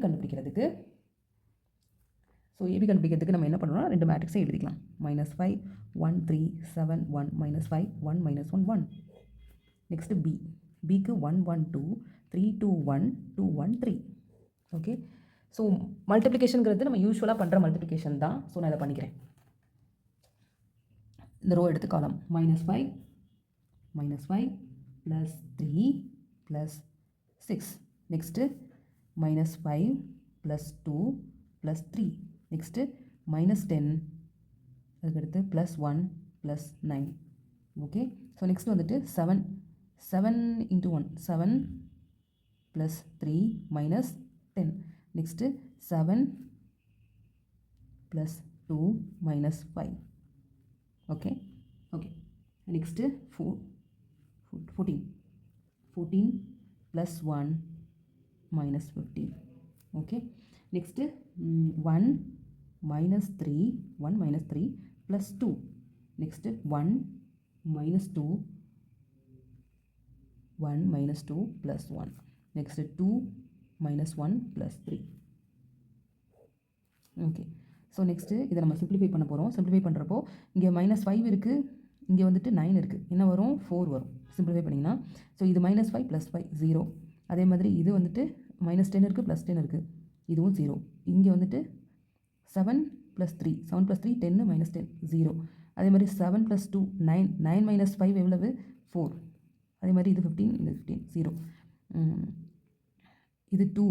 கண்டுபிடிக்கிறதுக்கு நம்ம என்ன பண்ணணும்னா, 2 மேட்ரிக்ஸை எழுதிக்கலாம். -5 1 3 7 1 -5 1 -1 1. நெக்ஸ்ட்டு பிக்கு 1 1 2 3 2 1 2 1 3. ஓகே, ஸோ மல்டிப்ளிகேஷனுங்கிறது நம்ம யூஸ்வலாக பண்ணுற மல்டிப்ளிகேஷன் தான். ஸோ நான் இதை பண்ணிக்கிறேன். இந்த ரோ எடுத்து காலம் -5 + 3 + 6. நெக்ஸ்ட்டு -5 + 2 + 3. நெக்ஸ்ட்டு -10, அதுக்கடுத்து +1 + 9. ஓகே, ஸோ நெக்ஸ்ட் வந்துட்டு 7 × 1 7 + 3 - 10. Next 7 + 2 - 5. Okay next 14 + 1 - 15. Okay, next 1 - 3 + 2. Next 1 - 2 1 - 2 + 1. Next 2 - 1 + 3. ஓகே, ஸோ நெக்ஸ்ட்டு இதை நம்ம சிம்பிளிஃபை பண்ண போகிறோம். சிம்பிளிஃபை பண்ணுறப்போ இங்கே -5 இருக்குது, இங்கே வந்துட்டு 9 இருக்குது. என்ன வரும், 4 வரும் சிம்பிளிஃபை பண்ணிங்கன்னா. ஸோ இது -5 + 5 0. அதே மாதிரி இது வந்துட்டு -10 இருக்குது, +10 இருக்குது, இதுவும் 0. இங்கே வந்துட்டு 7 + 3 7 + 3 10 -10 0. அதே மாதிரி 7 + 2 9 9 - 5 எவ்வளவு, 4. அதே மாதிரி இது 15, இது 15 0. இது 2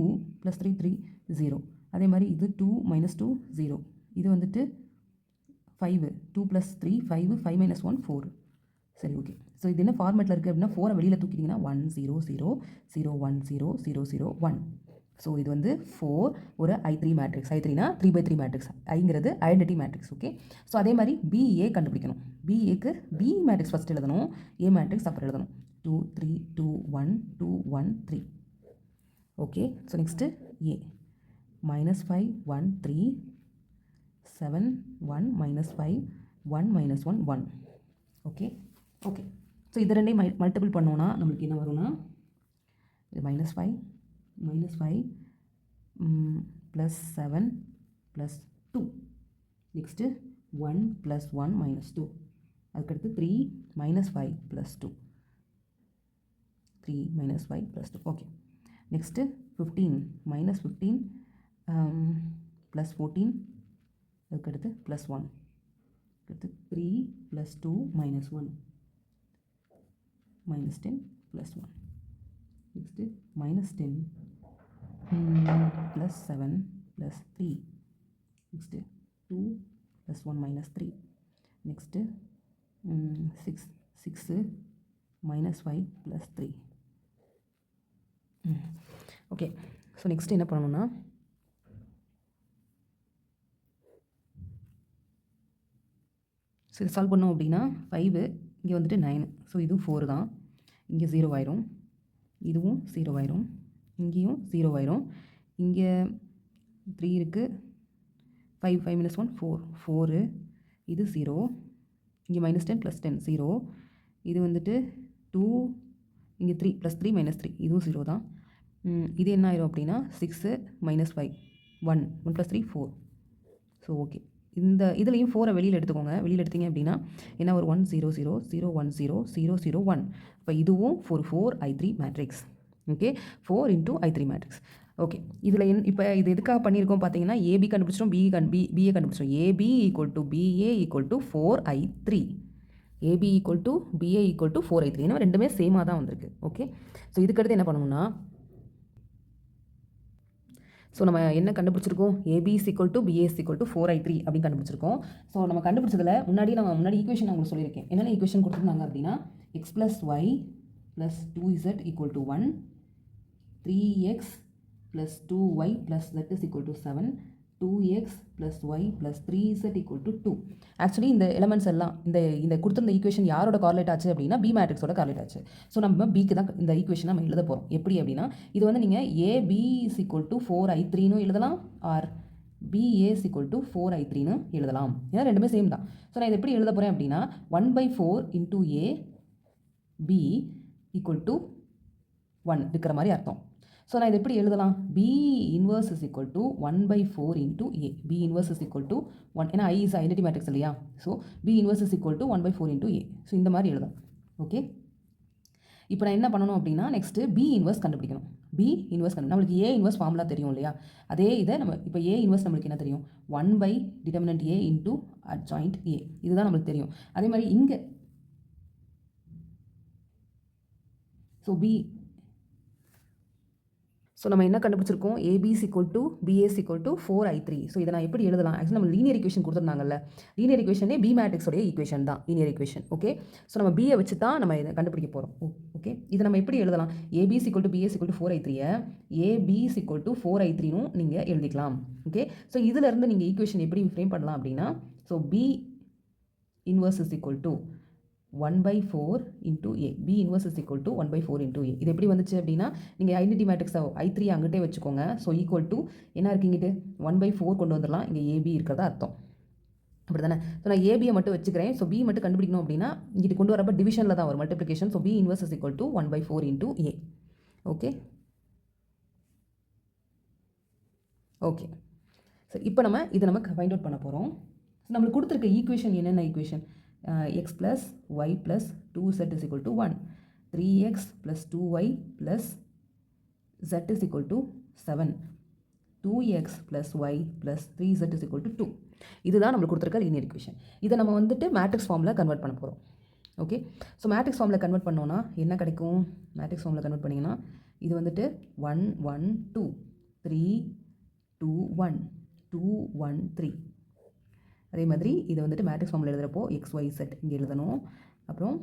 + 3 3 0. அதே மாதிரி இது 2 - 2 0. இது வந்துட்டு 5 2 + 3 5 5 - 1 4. சரி, ஓகே. ஸோ இது என்ன ஃபார்மேட்டில் இருக்குது அப்படின்னா, 4 வெளியில் தூக்கிட்டிங்கன்னா 1 0 0 0 1 0 0 0 1. ஸோ இது வந்து 4 ஒரு I3 மேட்ரிக்ஸ். I3னா 3/3 மேட்ரிக்ஸ். ஐங்கிறது ஐடென்டிட்டி மேட்ரிக்ஸ். ஓகே, ஸோ அதே மாதிரி BA கண்டுபிடிக்கணும். BAக்கு B மேட்ரிக்ஸ் ஃபஸ்ட் எழுதணும், A மேட்ரிக்ஸ் அப்புறம் எழுதணும். 2 3 2 1 2 1 3. ஓகே, so next A -5 1 3 7 1 -5 1 -1 1. Okay, so இது ரெண்டையும் மல்டிபிள் பண்ணோன்னா நம்மளுக்கு என்ன வரும்னா, இது -5 +7 +2. நெக்ஸ்ட்டு 1 + 1 -2. அதுக்கடுத்து 3 -5 +2 3 -5 +2. Okay, next 15 -15 +14. அதுக்கடுத்து +1. அடுத்து 3 + 2 -1 -10 +1. நெக்ஸ்ட்டு -10 +7 +3. நெக்ஸ்ட்டு 2 + 1 -3. நெக்ஸ்ட்டு 6 -5 +3. ஓகே, ஸோ நெக்ஸ்ட்டு என்ன பண்ணணும்னா, ஸோ இது சால்வ் பண்ணோம் அப்படின்னா 5 இங்கே வந்துட்டு 9. ஸோ இதுவும் 4 தான். இங்கே 0 ஆயிரும், இதுவும் 0 ஆயிரும், இங்கேயும் 0 ஆயிரும். இங்கே 3 இருக்குது, 5 5 - 1 4 4. இது 0. இங்கே -10 +10 0. இது வந்துட்டு 2. இங்கே 3 +3 -3 இதுவும் 0 தான். இது என்ன ஆயிரும் அப்படின்னா 6 -5 1 1 + 3 4. ஸோ ஓகே, இந்த இதுலேயும் 4 வெளியில் எடுத்துக்கோங்க. வெளியில் எடுத்தீங்க அப்படின்னா என்ன ஒரு 1 0 0 0 1 0 0 0 1. இப்போ இதுவும் 4 I3 matrix. Okay, 4 × I3 matrix. Okay, இதில் இப்போ இது எதுக்காக பண்ணியிருக்கோம் பார்த்தீங்கன்னா, AB கண்டுபிடிச்சிட்டோம், BA கண்டுபிடிச்சிட்டோம். AB = BA = 4 I3. AB equal to BA equal to 4i3. ஏன்னா ரெண்டுமே சேமாக தான் வந்திருக்கு. ஓகே, ஸோ இதுக்கடுத்து என்ன பண்ணணும்னா, ஸோ நம்ம என்ன கண்டுபிடிச்சிருக்கோம், AB equal to BA equal to 4i3 அப்படின்னு கண்டுபிடிச்சிருக்கோம். ஸோ நம்ம கண்டுபிடிச்சதில் முன்னாடி ஈக்குவேஷன் நான் உங்களுக்கு சொல்லியிருக்கேன். என்னென்ன ஈக்குவேஷன் கொடுத்துருந்தாங்க அப்படின்னா, x + y + 2z = 1, 3x + 2y + z = 7, 2x + y + 3z = 2. Actually இந்த எலமெண்ட்ஸ் எல்லாம் இந்த கொடுத்துருந்த ஈக்குவேஷன் யாரோட கார்லேட் ஆச்சு அப்படின்னா பி மேட்ரிக்ஸோட கார்லேட் ஆச்சு. ஸோ நம்ம பிக்கு தான் இந்த ஈக்குவேஷன் நம்ம எழுத போகிறோம். எப்படி அப்படின்னா, இது வந்து நீங்கள் ஏபி = 4i3ன்னு எழுதலாம், ஆர் பிஏ = 4i3ன்னு எழுதலாம். ஏன்னா ரெண்டுமே சேம் தான். ஸோ நான் இதை எப்படி எழுத போகிறேன் அப்படின்னா, 1/4 × a b = 1 இருக்கிற மாதிரி அர்த்தம். ஸோ நான் இதை எப்படி எழுதலாம், b inverse = 1/4 × a. b inverse = 1, ஏன்னா i இஸ் ஐடென்டிட்டி மேட்ரிக்ஸ் இல்லையா. So b inverse = 1/4 × a. So இந்த மாதிரி எழுதலாம். ஓகே, இப்போ நான் என்ன பண்ணணும் அப்படின்னா, நெக்ஸ்ட்டு b இன்வர்ஸ் கண்டுபிடிக்கணும். b இன்வர்ஸ் நம்மளுக்கு a இன்வர்ஸ் ஃபார்முலா தெரியும் இல்லையா. அதே இதை நம்ம இப்போ a இன்வர்ஸ் நம்மளுக்கு என்ன தெரியும், 1/det a × adjoint a. இதுதான் நம்மளுக்கு தெரியும். அதே மாதிரி இங்கே ஸோ நம்ம என்ன கண்டுபிடிச்சிருக்கோம், ஏபி = பிஏ = 4i3. ஸோ இதை நான் எப்படி எழுதலாம், ஆக்சுவலி நம்ம லீனியர் ஈக்குவேஷன் கொடுத்துருந்தாங்கல்ல, லீனியர் ஈக்குவேஷனே பி மேட்ரிக்ஸோடைய ஈக்குவேஷன் தான் லீனியர் ஈக்குவேஷன். ஓகே, ஸோ நம்ம பிஏ வச்சு தான் நம்ம இதை கண்டுபிடிக்க போகிறோம். ஓகே, இதை நம்ம எப்படி எழுதலாம், ஏபி = பிஏ = 4i3, ஏபி = 4i3ன்னு நீங்கள் எழுதிக்கலாம். ஓகே, ஸோ இதிலேருந்து நீங்கள் ஈக்குவேஷன் எப்படி ஃப்ரேம் பண்ணலாம் அப்படின்னா, so B inverse = 1/4 × a. b inverse = 1/4 × a. இது எப்படி வந்துச்சு அப்படின்னா, நீங்கள் ஐடென்டிட்டி மேட்ரிக்ஸை i3 அங்கிட்டே வச்சுக்கோங்க. ஸோ ஈக்குவல் டு என்ன இருக்குங்கிட்டு 1/4 கொண்டு வந்துடலாம். இங்கே ஏபி இருக்கிறதா அர்த்தம், அப்படி தானே. ஸோ நான் ஏபியை மட்டும் வச்சுக்கிறேன். ஸோ பி மட்டும் கண்டுபிடிக்கணும் அப்படின்னா இங்கிட்டு கொண்டு வரப்போ டிவிஷனில் தான் ஒரு multiplication. So b inverse = 1/4 × a. Okay, okay. So இப்போ இதை நம்ம ஃபைண்ட் அவுட் பண்ண போகிறோம். ஸோ நம்மளுக்கு கொடுத்துருக்க ஈக்குவேஷன் என்னென்ன equation, x + y + 2z = 1, 3x + 2y + z = 7, 2x + y + 3z = 2. இதுதான் நம்மளுக்கு கொடுத்துருக்க லீனியர் ஈக்குவேஷன். இதை நம்ம வந்துட்டு மேட்ரிக்ஸ் ஃபார்மில் கன்வெர்ட் பண்ண போகிறோம். ஓகே, ஸோ மேட்ரிக்ஸ் ஃபார்மில் கன்வெர்ட் பண்ணோன்னா என்ன கிடைக்கும், மேட்ரிக்ஸ் ஃபார்மில் கன்வெர்ட் பண்ணிங்கன்னா இது வந்துட்டு 1 1 2, 3 2 1, 2 1 3. அதே மாதிரி இதை வந்துட்டு மேட்ரிக்ஸ் ஃபார்மில் எழுதுகிறப்போ XYZ இங்கே எழுதணும். அப்புறம்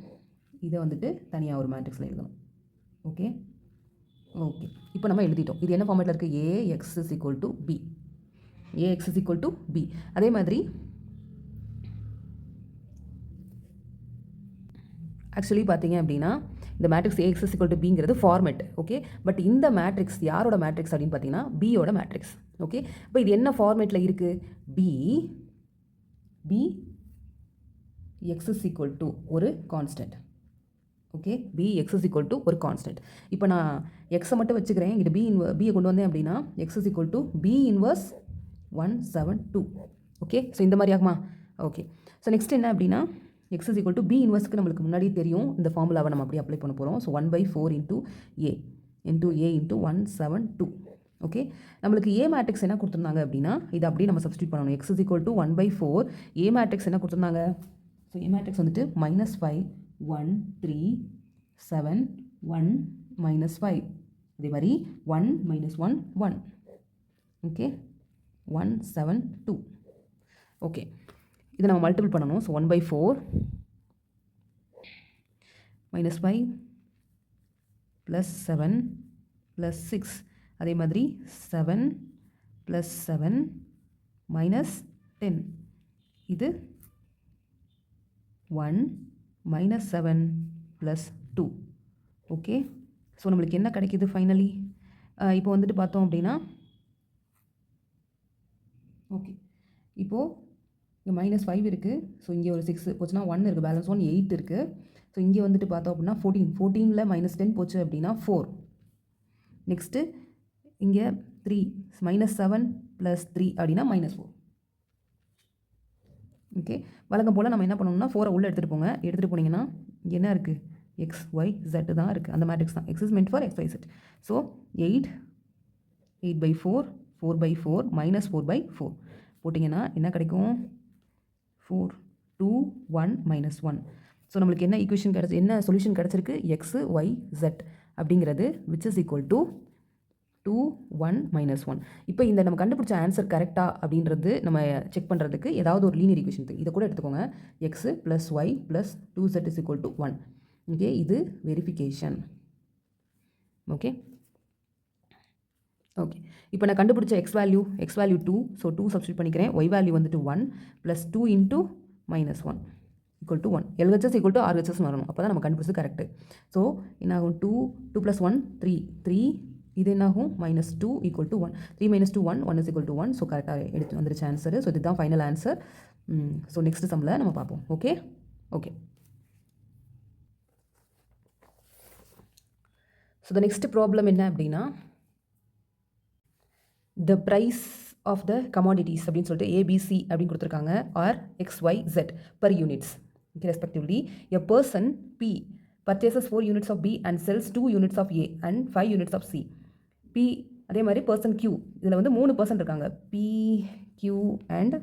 இதை வந்துட்டு தனியாக ஒரு மேட்ரிக்ஸில் எழுதணும். Okay, okay. இப்போ நம்ம எழுதிட்டோம். இது என்ன ஃபார்மேட்டில் இருக்குது, AX = B, AX = B. அதே மாதிரி ஆக்சுவலி பார்த்தீங்க அப்படின்னா இந்த மேட்ரிக்ஸ் AX = Bங்கிறது ஃபார்மேட். ஓகே, பட் இந்த மேட்ரிக்ஸ் யாரோட மேட்ரிக்ஸ் அப்படின்னு பார்த்தீங்கன்னா பியோட மேட்ரிக்ஸ். ஓகே, இப்போ இது என்ன ஃபார்மேட்டில் இருக்குது, b x = ஒரு கான்ஸ்டன்ட். ஓகே, b x = ஒரு கான்ஸ்டன்ட். இப்போ நான் எக்ஸை மட்டும் வச்சுக்கிறேன், இங்கிட்ட பியை கொண்டு வந்தேன் அப்படின்னா x = b inverse 172. Okay, so இந்த மாதிரி ஆகுமா. ஓகே, ஸோ நெக்ஸ்ட் என்ன அப்படின்னா x = b இன்வர்ஸ்க்கு நம்மளுக்கு முன்னாடி தெரியும், இந்த ஃபார்முலாவை நம்ம அப்படியே அப்ளை பண்ண போகிறோம். So 1/4 × a × 172. ஓகே, நம்மளுக்கு ஏ மேட்ரிக்ஸ் என்ன கொடுத்துருந்தாங்க அப்படின்னா இதை அப்படியே நம்ம சப்ஸ்டியூட் பண்ணணும். x = 1/4, ஏ மேட்ரிக்ஸ் என்ன கொடுத்துருந்தாங்க, ஸோ ஏ மேட்ரிக்ஸ் வந்துட்டு -5 1 3 7 1 -5. அதே மாதிரி 1 -1 1. ஓகே, 172. ஓகே, இதை நம்ம மல்டிபிள் பண்ணணும். ஸோ 1/4 -5 +7 +6. அதே மாதிரி 7 + 7 -10. இது 1 -7 + 2. ஓகே, ஸோ நம்மளுக்கு என்ன கிடைக்கிது ஃபைனலி, இப்போ வந்துட்டு பார்த்தோம் அப்படின்னா ஓகே, இப்போது இங்கே -5 இருக்குது. ஸோ இங்கே ஒரு 6 போச்சுன்னா 1 இருக்குது, பேலன்ஸ் 1 8 இருக்குது. ஸோ இங்கே வந்துட்டு பார்த்தோம் அப்படின்னா 14ல் -10 போச்சு அப்படின்னா 4. நெக்ஸ்ட்டு இங்கே 3 -7 + 3 அப்படின்னா -4. ஓகே, வழக்கம் போல் நம்ம என்ன பண்ணணும்னா 4 உள்ளே எடுத்துகிட்டு போங்க. எடுத்துகிட்டு போனீங்கன்னா இங்கே என்ன இருக்குது, XYZ தான் இருக்குது, அந்த மேட்ரிக்ஸ் தான். X is meant for XYZ. So 8 8/4 4/4 -4/4 போட்டிங்கன்னா என்ன கிடைக்கும், 4 2 1 -1. ஸோ நம்மளுக்கு என்ன ஈக்குவேஷன் என்ன சொல்யூஷன் கிடச்சிருக்கு, எக்ஸ் ஒய் ஜெட் அப்படிங்கிறது விச் இஸ் ஈக்குவல் டு 2 1 -1. இப்போ இந்த நம்ம கண்டுபிடிச்ச ஆன்சர் கரெக்டாக அப்படின்றது நம்ம செக் பண்ணுறதுக்கு ஏதாவது ஒரு லீனியர் ஈக்குவேஷன் இதை கூட எடுத்துக்கோங்க. X plus y plus 2z is equal to 1. Okay, இது வெரிஃபிகேஷன். ஓகே ஓகே இப்போ நான் கண்டுபிடிச்ச எக்ஸ் வேல்யூ 2, ஸோ 2 சப்ஸ்டியூட் பண்ணிக்கிறேன். ஒய் வேல்யூ வந்துட்டு 1 plus 2 into -1 equal to 1. LHS equal to RHS வரணும், அப்போ தான் நம்ம கண்டுபிடிச்சது கரெக்டு. ஸோ என்ன ஆகும், 2 + 1 3 இது என்னாகும் -2 equal to 1. 3 - 2 1 is equal to 1. So கரெக்டாக எடுத்து வந்துருச்சு ஆன்சரு. ஸோ இதுதான் ஃபைனல் ஆன்சர். ஸோ நெக்ஸ்ட் சம்மில் நம்ம பார்ப்போம். Okay okay so the next problem என்ன அப்படின்னா, the price of the commodities அப்படின்னு சொல்லிட்டு ABC அப்படின்னு கொடுத்துருக்காங்க, R XYZ per units respectively. A person P purchases 4 units of B and sells 2 units of A and 5 units of C. P அதே மாதிரி person Q, இதில் வந்து 3 person இருக்காங்க, P Q and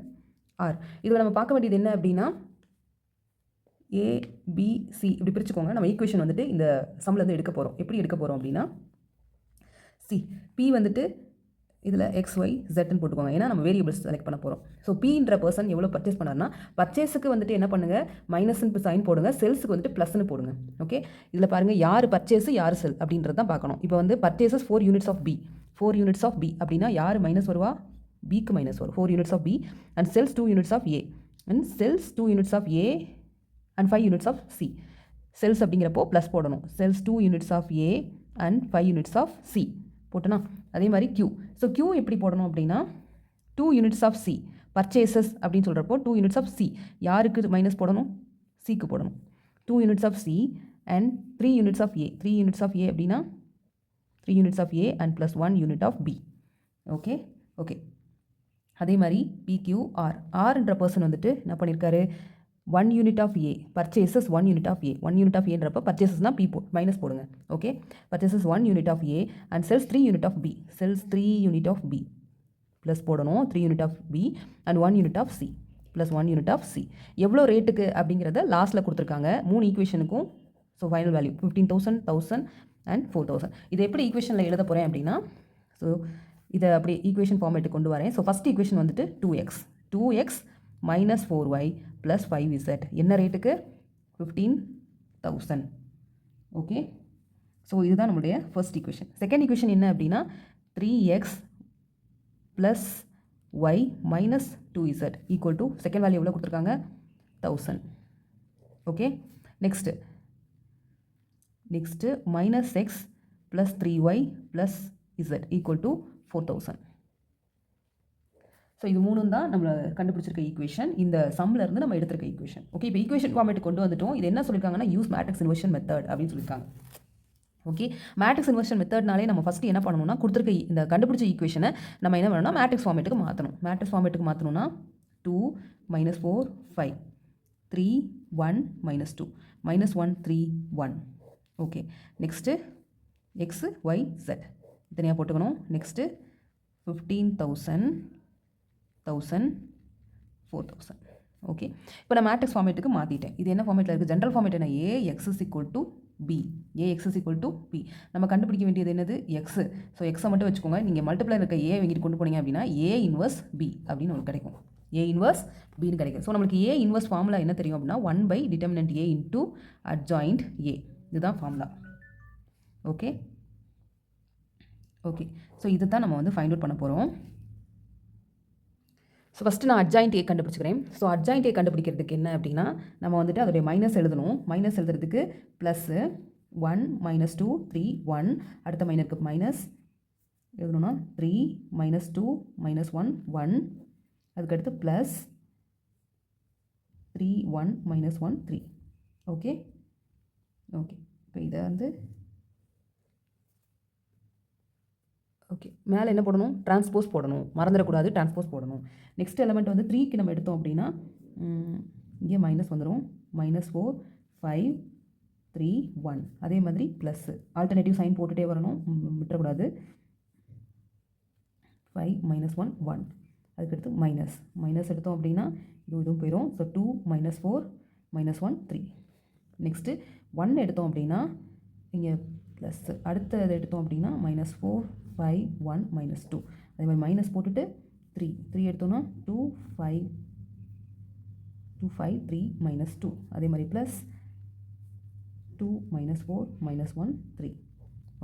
R. இதில் நம்ம பார்க்க வேண்டியது என்ன அப்படின்னா, A B C இப்படி பிரிச்சுக்கோங்க. நம்ம ஈக்குவேஷன் வந்துட்டு இந்த சம்லேருந்து எடுக்க போகிறோம். எப்படி எடுக்க போகிறோம் அப்படின்னா, சி P வந்துட்டு இதில் XY Zன்னு போட்டுக்கோங்க, ஏன்னா நம்ம வேரியபிள்ஸ் செலக்ட் பண்ண போகிறோம். ஸோ Pன்ற பர்சன் எவ்வளோ பர்ச்சேஸ் பண்ணார்னா, பர்ச்சேஸுக்கு வந்துட்டு என்ன பண்ணுங்கள், மைனஸ்ன்னு சைன் போடுங்க, செல்ஸுக்கு வந்துட்டு ப்ளஸ்ன்னு போடுங்க. ஓகே, இதில் பாருங்கள் யார் பர்ச்சேஸு யார் செல் அப்படின்றது தான் பார்க்கணும். இப்போ வந்து purchases 4 units of B, 4 units of B அப்படின்னா யார் மைனஸ் வருவா, Bக்கு மைனஸ் வரும். 4 units of B and sells 2 units of A and sells 2 units of A and 5 units of C. Sells அப்படிங்கிறப்போ ப்ளஸ் போடணும். Sells 2 units of A and 5 units of C போட்டோன்னா. அதே மாதிரி Q. ஸோ Q எப்படி போடணும் அப்படின்னா, 2 units of C purchases அப்படின்னு சொல்கிறப்போ 2 units of C யாருக்கு மைனஸ் போடணும், Cக்கு போடணும். 2 units of C and 3 units of A. 3 units of A அப்படின்னா 3 units of A and plus 1 unit of B. Okay okay அதே மாதிரி PQR. Rன்ற பர்சன் வந்துட்டு என்ன பண்ணியிருக்காரு, 1 unit of A purchases 1 unit of A. 1 unit of Aன்றப்போ பர்ச்சேசஸ்னால் P minus போடுங்க. Okay, purchases 1 unit of A and sells 3 unit of B. sells 3 unit of B plus போடணும். 3 unit of B and 1 unit of C plus 1 unit of C. எவ்வளோ ரேட்டுக்கு அப்படிங்கிறத லாஸ்ட்டில் கொடுத்துருக்காங்க 3 ஈக்குவேஷனுக்கும். So final value 15,000 1000 and 4000. இதை எப்படி ஈக்குவேஷனில் எழுத போகிறேன் அப்படின்னா, ஸோ இதை அப்படி ஈக்குவேஷன் ஃபார்மேட்டுக்கு கொண்டு வரேன். ஸோ ஃபஸ்ட் ஈக்குவேஷன் வந்துட்டு 2x minus 4y plus 5z என்ன ரேட்டுக்கு, 15,000. ஓகே, ஸோ இதுதான் நம்மளுடைய ஃபர்ஸ்ட் ஈக்குவேஷன். செகண்ட் ஈக்குவேஷன் என்ன அப்படின்னா, 3x plus y minus 2z equal to second value எவ்வளோ கொடுத்துருக்காங்க, 1000. Okay, next minus x plus 3y plus z equal to 4000. So இது மூணும் தான் நம்ம கண்டுபிடிச்சிருக்க ஈக்குவேஷன், இந்த சம்மில் இருந்து நம்ம எடுத்திருக்க ஈக்குவேஷன். ஓகே, இப்போ ஈக்குவேஷன் ஃபார்மேட் கொண்டு வந்துட்டோம். இது என்ன சொல்லியிருக்காங்கன்னா, யூஸ் மேட்ரிக்ஸ் இன்வர்ஷன் மெத்தட் அப்படின்னு சொல்லியிருக்காங்க. ஓகே, மேட்ரிக்ஸ் இன்வர்ஷன் மெத்தட்னாலே நம்ம ஃபஸ்ட்டு என்ன பண்ணணும்னா, கொடுத்துருக்க இந்த கண்டுபிடிச்ச ஈக்குவேஷனை நம்ம என்ன பண்ணணும்னா மேட்ரிக்ஸ் ஃபார்மேட்டுக்கு மாற்றணும். Matrix ஃபார்மேட்டுக்கு மாற்றணும்னா 2 - 4 5 3 1 -2 -1 3 1. Okay, next X Y Z இத்தனையாக போட்டுக்கணும். நெக்ஸ்ட்டு 15,000 1000 4000. ஓகே, இப்போ நான் மேட்ரிக்ஸ் ஃபார்மேட்டுக்கு மாற்றிட்டேன். இது என்ன ஃபார்மேட்டில் இருக்குது, ஜென்ரல் ஃபார்மேட் என்ன, AX = B. AX = B. நம்ம கண்டுபிடிக்க வேண்டியது என்னது, எக்ஸு. ஸோ எக்ஸை மட்டும் வச்சுக்கோங்க. நீங்கள் மல்டிப்ளை இருக்க ஏ வாங்கிட்டு கொண்டு போனீங்க அப்படின்னா A இன்வர்ஸ் B அப்படின்னு உங்களுக்கு கிடைக்கும். A இன்வர்ஸ் Bன்னு கிடைக்கும். ஸோ நம்மளுக்கு A இன்வர்ஸ் ஃபார்முலா என்ன தெரியும் அப்படின்னா, 1/det A into adjoint A. இதுதான் ஃபார்முலா. ஓகே ஓகே ஸோ இது தான் நம்ம வந்து ஃபைண்ட் அவுட் பண்ண போகிறோம். ஸோ ஃபஸ்ட்டு நான் அட்ஜாயிண்ட் ஏ கண்டுபிடிச்சிக்கிறேன். ஸோ அட்ஜாயிண்ட் ஏ கண்டுபிடிக்கிறதுக்கு என்ன அப்படின்னா, நம்ம வந்துட்டு அதோடைய மைனஸ் எழுதணும். மைனஸ் எழுதுறதுக்கு +1 -2 3 1 அடுத்த மைனருக்கு மைனஸ் எழுதணும்னா 3 -2 -1 1 அதுக்கடுத்து +3 1 -1 3. ஓகே ஓகே இப்போ இதை வந்து ஓகே மேலே என்ன போடணும், டிரான்ஸ்போஸ் போடணும், மறந்துடக்கூடாது, டிரான்ஸ்போஸ் போடணும். நெக்ஸ்ட் எலமெண்ட் வந்து 3க்கு நம்ம எடுத்தோம் அப்படின்னா இங்கே மைனஸ் வந்துடும். -4 5 3 1 அதே மாதிரி ப்ளஸ் ஆல்டர்னேட்டிவ் சைன் போட்டுகிட்டே வரணும், விட்டுறக்கூடாது. 5 -1 1 அதுக்கடுத்து மைனஸ் எடுத்தோம் அப்படின்னா இதுவும் போயிடும். ஸோ 2 -4 -1 3. நெக்ஸ்ட்டு 1 எடுத்தோம் அப்படின்னா இங்கே ப்ளஸ் அடுத்தது எடுத்தோம் அப்படின்னா -4 5 1 -2 அதே மாதிரி மைனஸ் போட்டுட்டு 3 எடுத்தோன்னா 2 5 3 -2 அதே மாதிரி ப்ளஸ் 2 -4 -1 3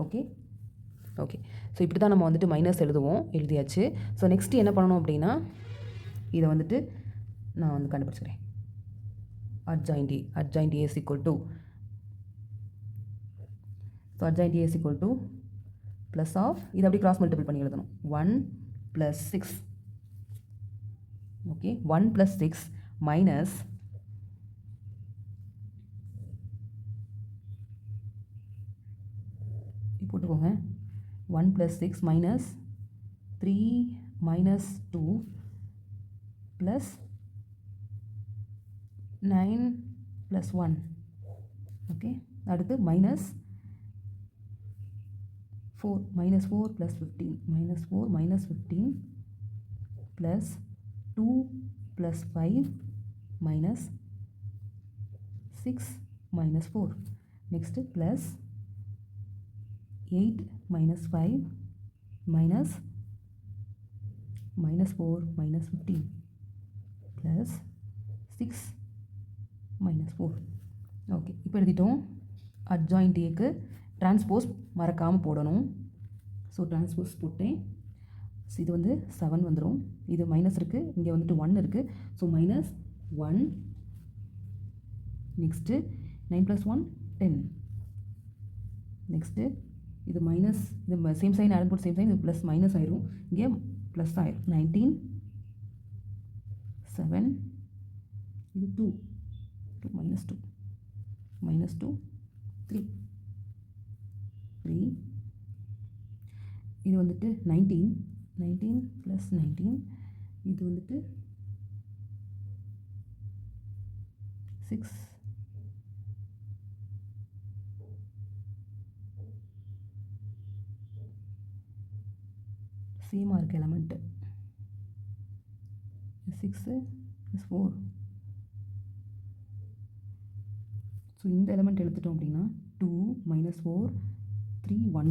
ஓகே ஓகே. ஸோ இப்படி தான் நம்ம வந்துட்டு மைனஸ் எழுதியாச்சு. ஸோ நெக்ஸ்ட்டு என்ன பண்ணணும் அப்படின்னா இதை வந்துட்டு நான் வந்து கண்டுபிடிச்சிக்கிறேன். adjoint A is equal to, so adjoint A is equal to plus of, இது அப்படி cross multiple பண்ணி எழுதணும், 1 plus 6, okay, 1 plus 6 minus போட்டுக்கோங்க, 1 plus 6 minus 3 minus 2 plus 9 plus 1, okay, அடுத்து minus 4 plus 15, minus 4 minus 15 plus 2 plus 5 minus 6 minus 4, next plus 8 minus 5 minus 4 minus 15 plus 6 minus 4. Okay, இப்போ எழுதிட்டோம். adjoint Aக்கு transpose மறக்காமல் போடணும். ஸோ டிரான்ஸ்போஸ் போட்டேன். ஸோ இது வந்து 7 வந்துடும். இது மைனஸ் இருக்குது, இங்கே வந்துட்டு 1 இருக்குது. So minus 1, next 9 plus 1 10, next இது மைனஸ், இது சேம் சைன் ஆட் போட்டு சேம் சைன், இது ப்ளஸ் மைனஸ் ஆயிரும், இங்கே ப்ளஸ் ஆயிரும். 19 7, இது 2 minus 2 3 இது வந்துட்டு 19 plus 19, இது வந்துட்டு 6, சேமாக இருக்குது எலமெண்ட்டு, 6 + 4. ஸோ இந்த எலமெண்ட் எடுத்துட்டோம் அப்படின்னா 2 minus 4 3 1,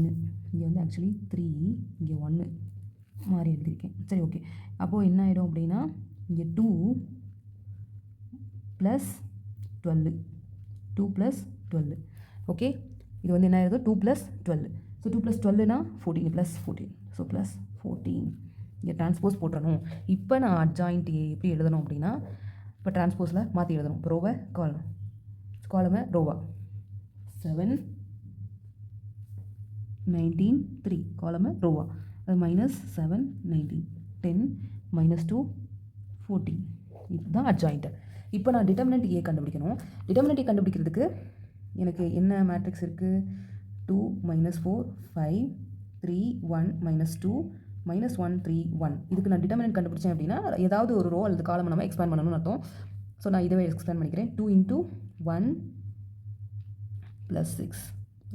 இங்கே வந்து ஆக்சுவலி 3, இங்கே 1 மாறி எழுதியிருக்கேன். சரி, ஓகே. அப்போது என்ன ஆகிடும் அப்படின்னா இங்கே 2 + 12, 2 + 12, ஓகே. இது வந்து என்ன ஆகிடுது, 2 + 12. So 2 + 12னா 14 + 14, so + 14. இங்கே டிரான்ஸ்போஸ் போட்டுறணும். இப்போ நான் adjoint A எப்படி எழுதணும் அப்படின்னா, இப்போ டிரான்ஸ்போஸில் மாற்றி எழுதணும். இப்போ ரோவை காலமை ரோவா, 7 19 3 காலமை ரோவா, அது -7 19 10 -2 14. இதுதான் adjoint. இப்போ நான் டிட்டர்மினன்ட் A கண்டுபிடிக்கணும். டிட்டர்மினன்ட் A கண்டுபிடிக்கிறதுக்கு எனக்கு என்ன மேட்ரிக்ஸ் இருக்குது, 2 -4 5 3 1 -2 -1 3 1. இதுக்கு நான் டிட்டர்மினன்ட் கண்டுபிடிச்சேன் அப்படின்னா ஏதாவது ஒரு ரோ அல்லது காலம் நம்ம எக்ஸ்பேண்ட் பண்ணணும்னு அர்த்தம். ஸோ நான் இதுவே எக்ஸ்பேண்ட் பண்ணிக்கிறேன். 2 × 1 + 6,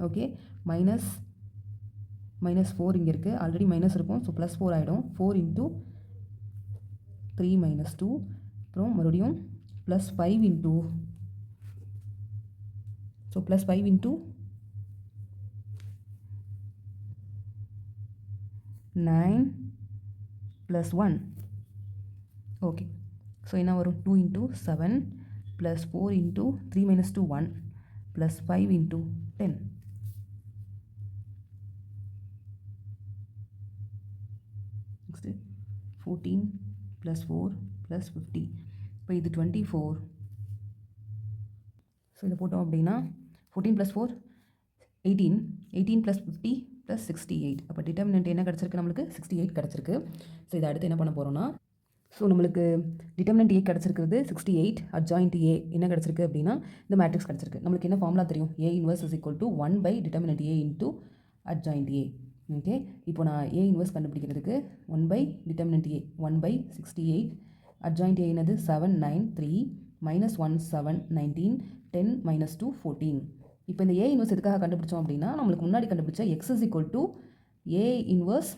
ஓகே, -4 இங்கே இருக்குது, ஆல்ரெடி மைனஸ் இருக்கும். ஸோ +4 ஆகிடும். 4 × 3 -2, அப்புறம் மறுபடியும் +5 × ஸோ +5 × 9 + 1, ஓகே. ஸோ என்ன வரும், 2 × 7 + 4 × 3 -2 1 + 5 × 10. நெக்ஸ்ட்டு 14 + 4 + 50. இப்போ இது 24. ஸோ இதை போட்டோம் அப்படின்னா 14 + 4 18, 18 + 50 + 68. அப்போ டிட்டர்மினன்ட் என்ன கிடச்சிருக்கு, நம்மளுக்கு 68 கிடச்சிருக்கு. ஸோ இதை அடுத்து என்ன பண்ண போகிறோன்னா, ஸோ நம்மளுக்கு டிட்டர்மினன்ட் A கிடச்சிருக்கிறது 68, adjoint A என்ன கிடச்சிருக்கு அப்படின்னா இந்த மேட்ரிக்ஸ் கிடச்சிருக்கு. நம்மளுக்கு என்ன ஃபார்முலா தெரியும், A inverse is equal to 1/determinant A into adjoint A. Okay, இப்போ நான் A inverse கண்டுபிடிக்கிறதுக்கு 1/determinant A 1/68, adjoint A என்னது 7 9 3 -1 7 19 10 -2 14. இப்போ இந்த A inverse எதுக்காக கண்டுபிடிச்சோம் அப்படின்னா, நம்மளுக்கு முன்னாடி கண்டுபிடிச்ச x is equal to A inverse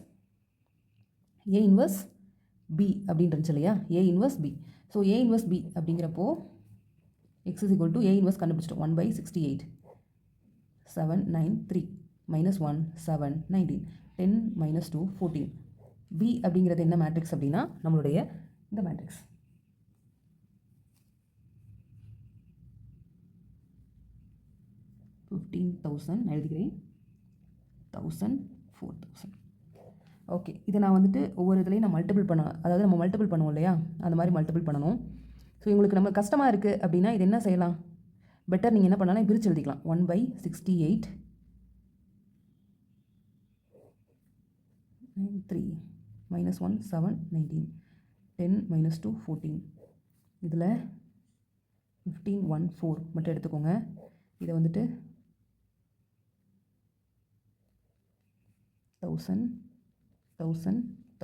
B அப்படின்னு இருந்துச்சு இல்லையா, A inverse B. So A inverse B அப்படிங்கிறப்போ x is equal to a inverse கண்டுபிடிச்சிட்டோம் 1/68 7 9 3 minus 1 7 19 10 minus 2 14 b அப்படிங்கிறது என்ன மேட்ரிக்ஸ் அப்படின்னா நம்மளுடைய இந்த மேட்ரிக்ஸ் 15,000 எழுதிக்கிறேன் 1000 4000 ஓகே இதை நான் வந்துட்டு ஒவ்வொரு இதுலேயும் நான் மல்டிபிள் பண்ண அதாவது நம்ம மல்டிபிள் பண்ணுவோம் இல்லையா அந்த மாதிரி மல்டிபிள் பண்ணணும் ஸோ உங்களுக்கு நம்ம கஷ்டமாக இருக்குது அப்படின்னா இது என்ன செய்யலாம் பெட்டர் நீங்கள் என்ன பண்ணலாம் பிரித்து எழுதிக்கலாம் 1/68 3 minus 1 7 19 10 minus 2 14 இதில் 15 1 4 மட்டும் எடுத்துக்கோங்க இதை வந்துட்டு 1000 1000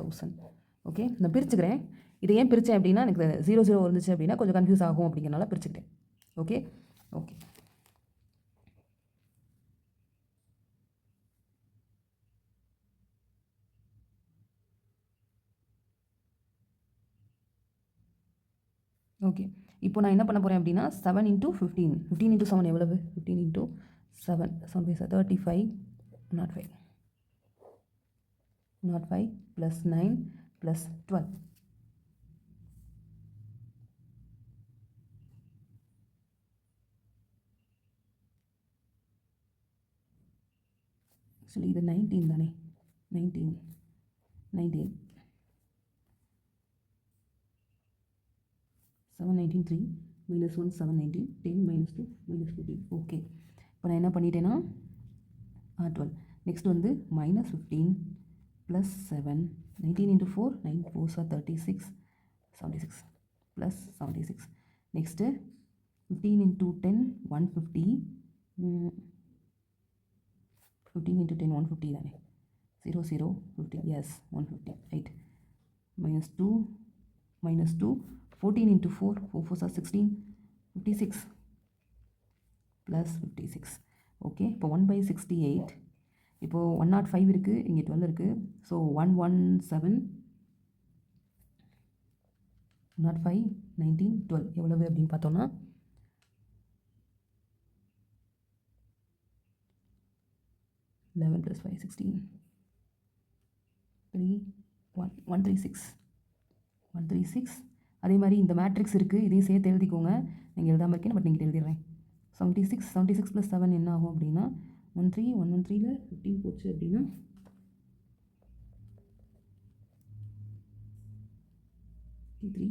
1000 ஓகே நான் பிரிச்சுக்கிறேன் இதை ஏன் பிரித்தேன் அப்படின்னா எனக்கு 0 0 இருந்துச்சு அப்படின்னா கொஞ்சம் கன்ஃபியூஸ் ஆகும் அப்படிங்கிறனால பிரிச்சுக்கிட்டேன் ஓகே ஓகே ஓகே இப்போ நான் என்ன பண்ண போகிறேன் அப்படின்னா 7 × 15 15 × 7 எவ்வளவு 15 × 7 7 35 05 05 + 9 + 12 ஆக்சுவலி இது 19 தானே 19 19 719 3 minus 1 719 10 minus 2 minus 14 ஓகே இப்போ நான் என்ன பண்ணிட்டேன்னா 12 நெக்ஸ்ட் வந்து -15 + 7 19 × 4 9 4s are 36 76 + 76 நெக்ஸ்ட்டு 15 × 10 150 15 × 10 150 தானே 0 0 50 yes 150 8 -2 -2 14 × 4 4 4s are 16 56 + 56 ஓகே இப்போ 1/68 இப்போது 105 இருக்குது இங்கே 12 இருக்குது ஸோ 117 105 19 12 எவ்வளவு அப்படின்னு பார்த்தோன்னா 11 + 5 16 3 1 136 136 அதே மாதிரி இந்த மேட்ரிக்ஸ் இருக்குது இதையும் சேர்த்து எழுதிக்கோங்க நீங்கள் எழுதாமல் இருக்கேன் பட் நீங்கள் எழுதிடுறேன் 76 76 + 7 என்ன ஆகும் அப்படின்னா 13 113ல் 15 போச்சு அப்படின்னா 53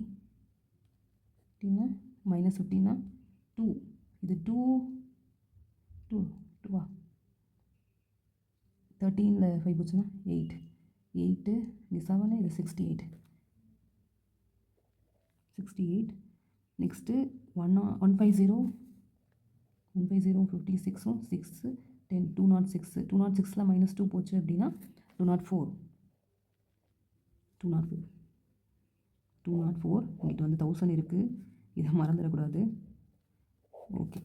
15 -15 2 இது 2 2 2வா 13ல் 5 போச்சுன்னா 8 8 இங்கே 7 இது 68 68 நெக்ஸ்ட்டு 150 56ம் 6 10 206 206ல் -2 போச்சு அப்படின்னா 204 இங்கிட்ட வந்து 1000 இருக்குது இதை மறந்துடக்கூடாது ஓகே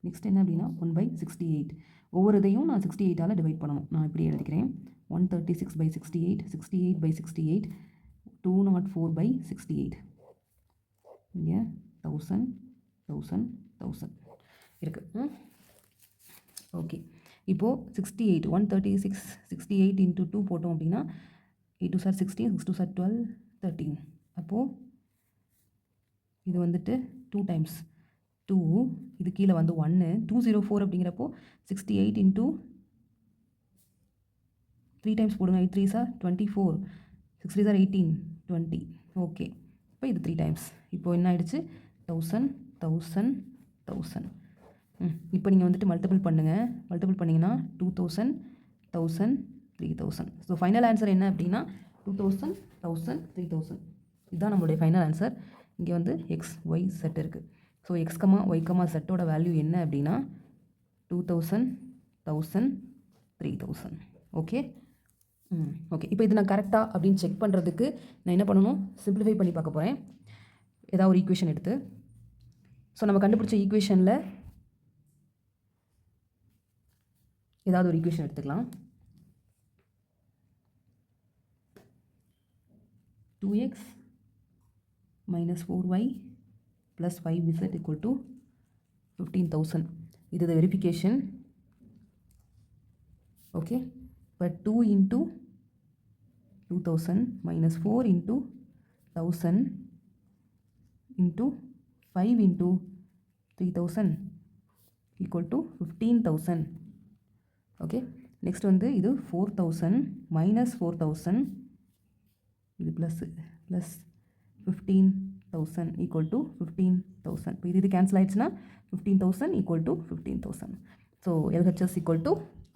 நெக்ஸ்ட் என்ன அப்படின்னா 1/68 ஒவ்வொரு இதையும் நான் 68ஆல் டிவைட் பண்ணணும் நான் இப்படி எழுதிக்கிறேன் 136/68 68/68 204/68 இங்கே 1000 1000 1000 இருக்குது ஓகே இப்போது 68 136 68 × 2 போட்டோம் அப்படின்னா 8 2s are 16 6 2s are 12 13 அப்போது இது வந்துட்டு 2 டைம்ஸ் 2 இது கீழே வந்து 1 204 அப்படிங்கிறப்போ 68 × 3 டைம்ஸ் போடுங்க 8 3s are 24 6 3s are 18 20 okay இப்போ இது 3 டைம்ஸ் இப்போது என்ன ஆயிடுச்சு 1000 1000 1000 இப்போ நீங்கள் வந்துட்டு மல்டிபிள் பண்ணுங்கள் மல்டிபிள் பண்ணிங்கன்னா 2000 1000 3000 ஸோ ஃபைனல் ஆன்சர் என்ன அப்படின்னா 2000 1000 3000 இதுதான் நம்மளுடைய ஃபைனல் ஆன்சர் இங்கே வந்து எக்ஸ் ஒய் செட் இருக்குது so x comma y comma செட்டோட வேல்யூ என்ன அப்படின்னா 2000 1000 3000 ஓகே ஓகே இப்போ இது நான் கரெக்டாக அப்படின்னு செக் பண்ணுறதுக்கு நான் என்ன பண்ணணும் சிம்பிளிஃபை பண்ணி பார்க்க போகிறேன் ஏதாவது ஒரு ஈக்குவேஷன் எடுத்து ஸோ நம்ம கண்டுபிடிச்ச ஈக்குவேஷனில் ஏதாவது ஒரு ஈக்குவேஷன் எடுத்துக்கலாம் 2x - 4y + 5z = 15,000. இது the verification. Okay, but 2 into 2000 minus 4 into 1000 into 5 into 3000 equal to 15,000. Okay, next வந்து இது 4000 minus 4000 இது plus 15,000 equal to 15,000. இப்போ இது கேன்சல் ஆயிடுச்சுன்னா 15,000 equal to 15,000. So LHS equal to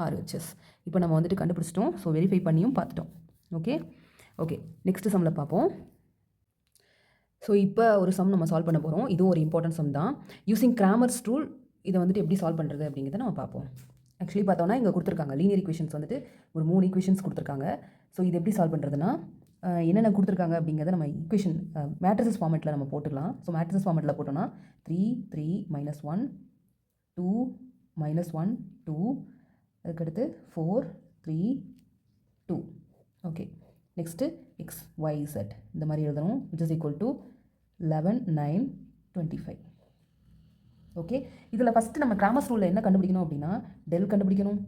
RHS. இப்போ நம்ம வந்துட்டு கண்டுபிடிச்சிட்டோம். ஸோ வெரிஃபை பண்ணியும் பார்த்துட்டோம். ஓகே ஓகே, நெக்ஸ்ட் சம்மில் பார்ப்போம். ஸோ இப்போ ஒரு சம் நம்ம சால்வ் பண்ண போகிறோம். இதுவும் ஒரு இம்பார்ட்டன்ட் சம் தான். யூஸிங் கிராமர்ஸ் டூல் இதை வந்துட்டு எப்படி சால்வ் பண்ணுறது அப்படிங்கிறத நம்ம பார்ப்போம். ஆக்சுவலி பார்த்தோன்னா இங்கே கொடுத்துருக்காங்க லீனியர் ஈக்குவேஷன்ஸ் வந்துட்டு ஒரு 3 ஈக்குவேஷன்ஸ் கொடுத்துருக்காங்க. ஸோ இது எப்படி சால்வ் பண்ணுறதுன்னா என்னென்ன கொடுத்துருக்காங்க அப்படிங்கிறத நம்ம ஈக்குவேஷன் மேட்ரிசஸ் ஃபார்மேட்டில் நம்ம போட்டுக்கலாம். ஸோ மேட்ரிசஸ் ஃபார்மேட்டில் போட்டோன்னா 3 3 -1 2 -1 2 அதுக்கடுத்து 4 3 2. Okay, next X Y Z இந்த மாதிரி எழுதணும். Which is equal to 11 9 25. Okay, இதில் ஃபஸ்ட்டு நம்ம கிராமர்ஸ் ரூலில் என்ன கண்டுபிடிக்கணும் அப்படின்னா டெல் கண்டுபிடிக்கணும்,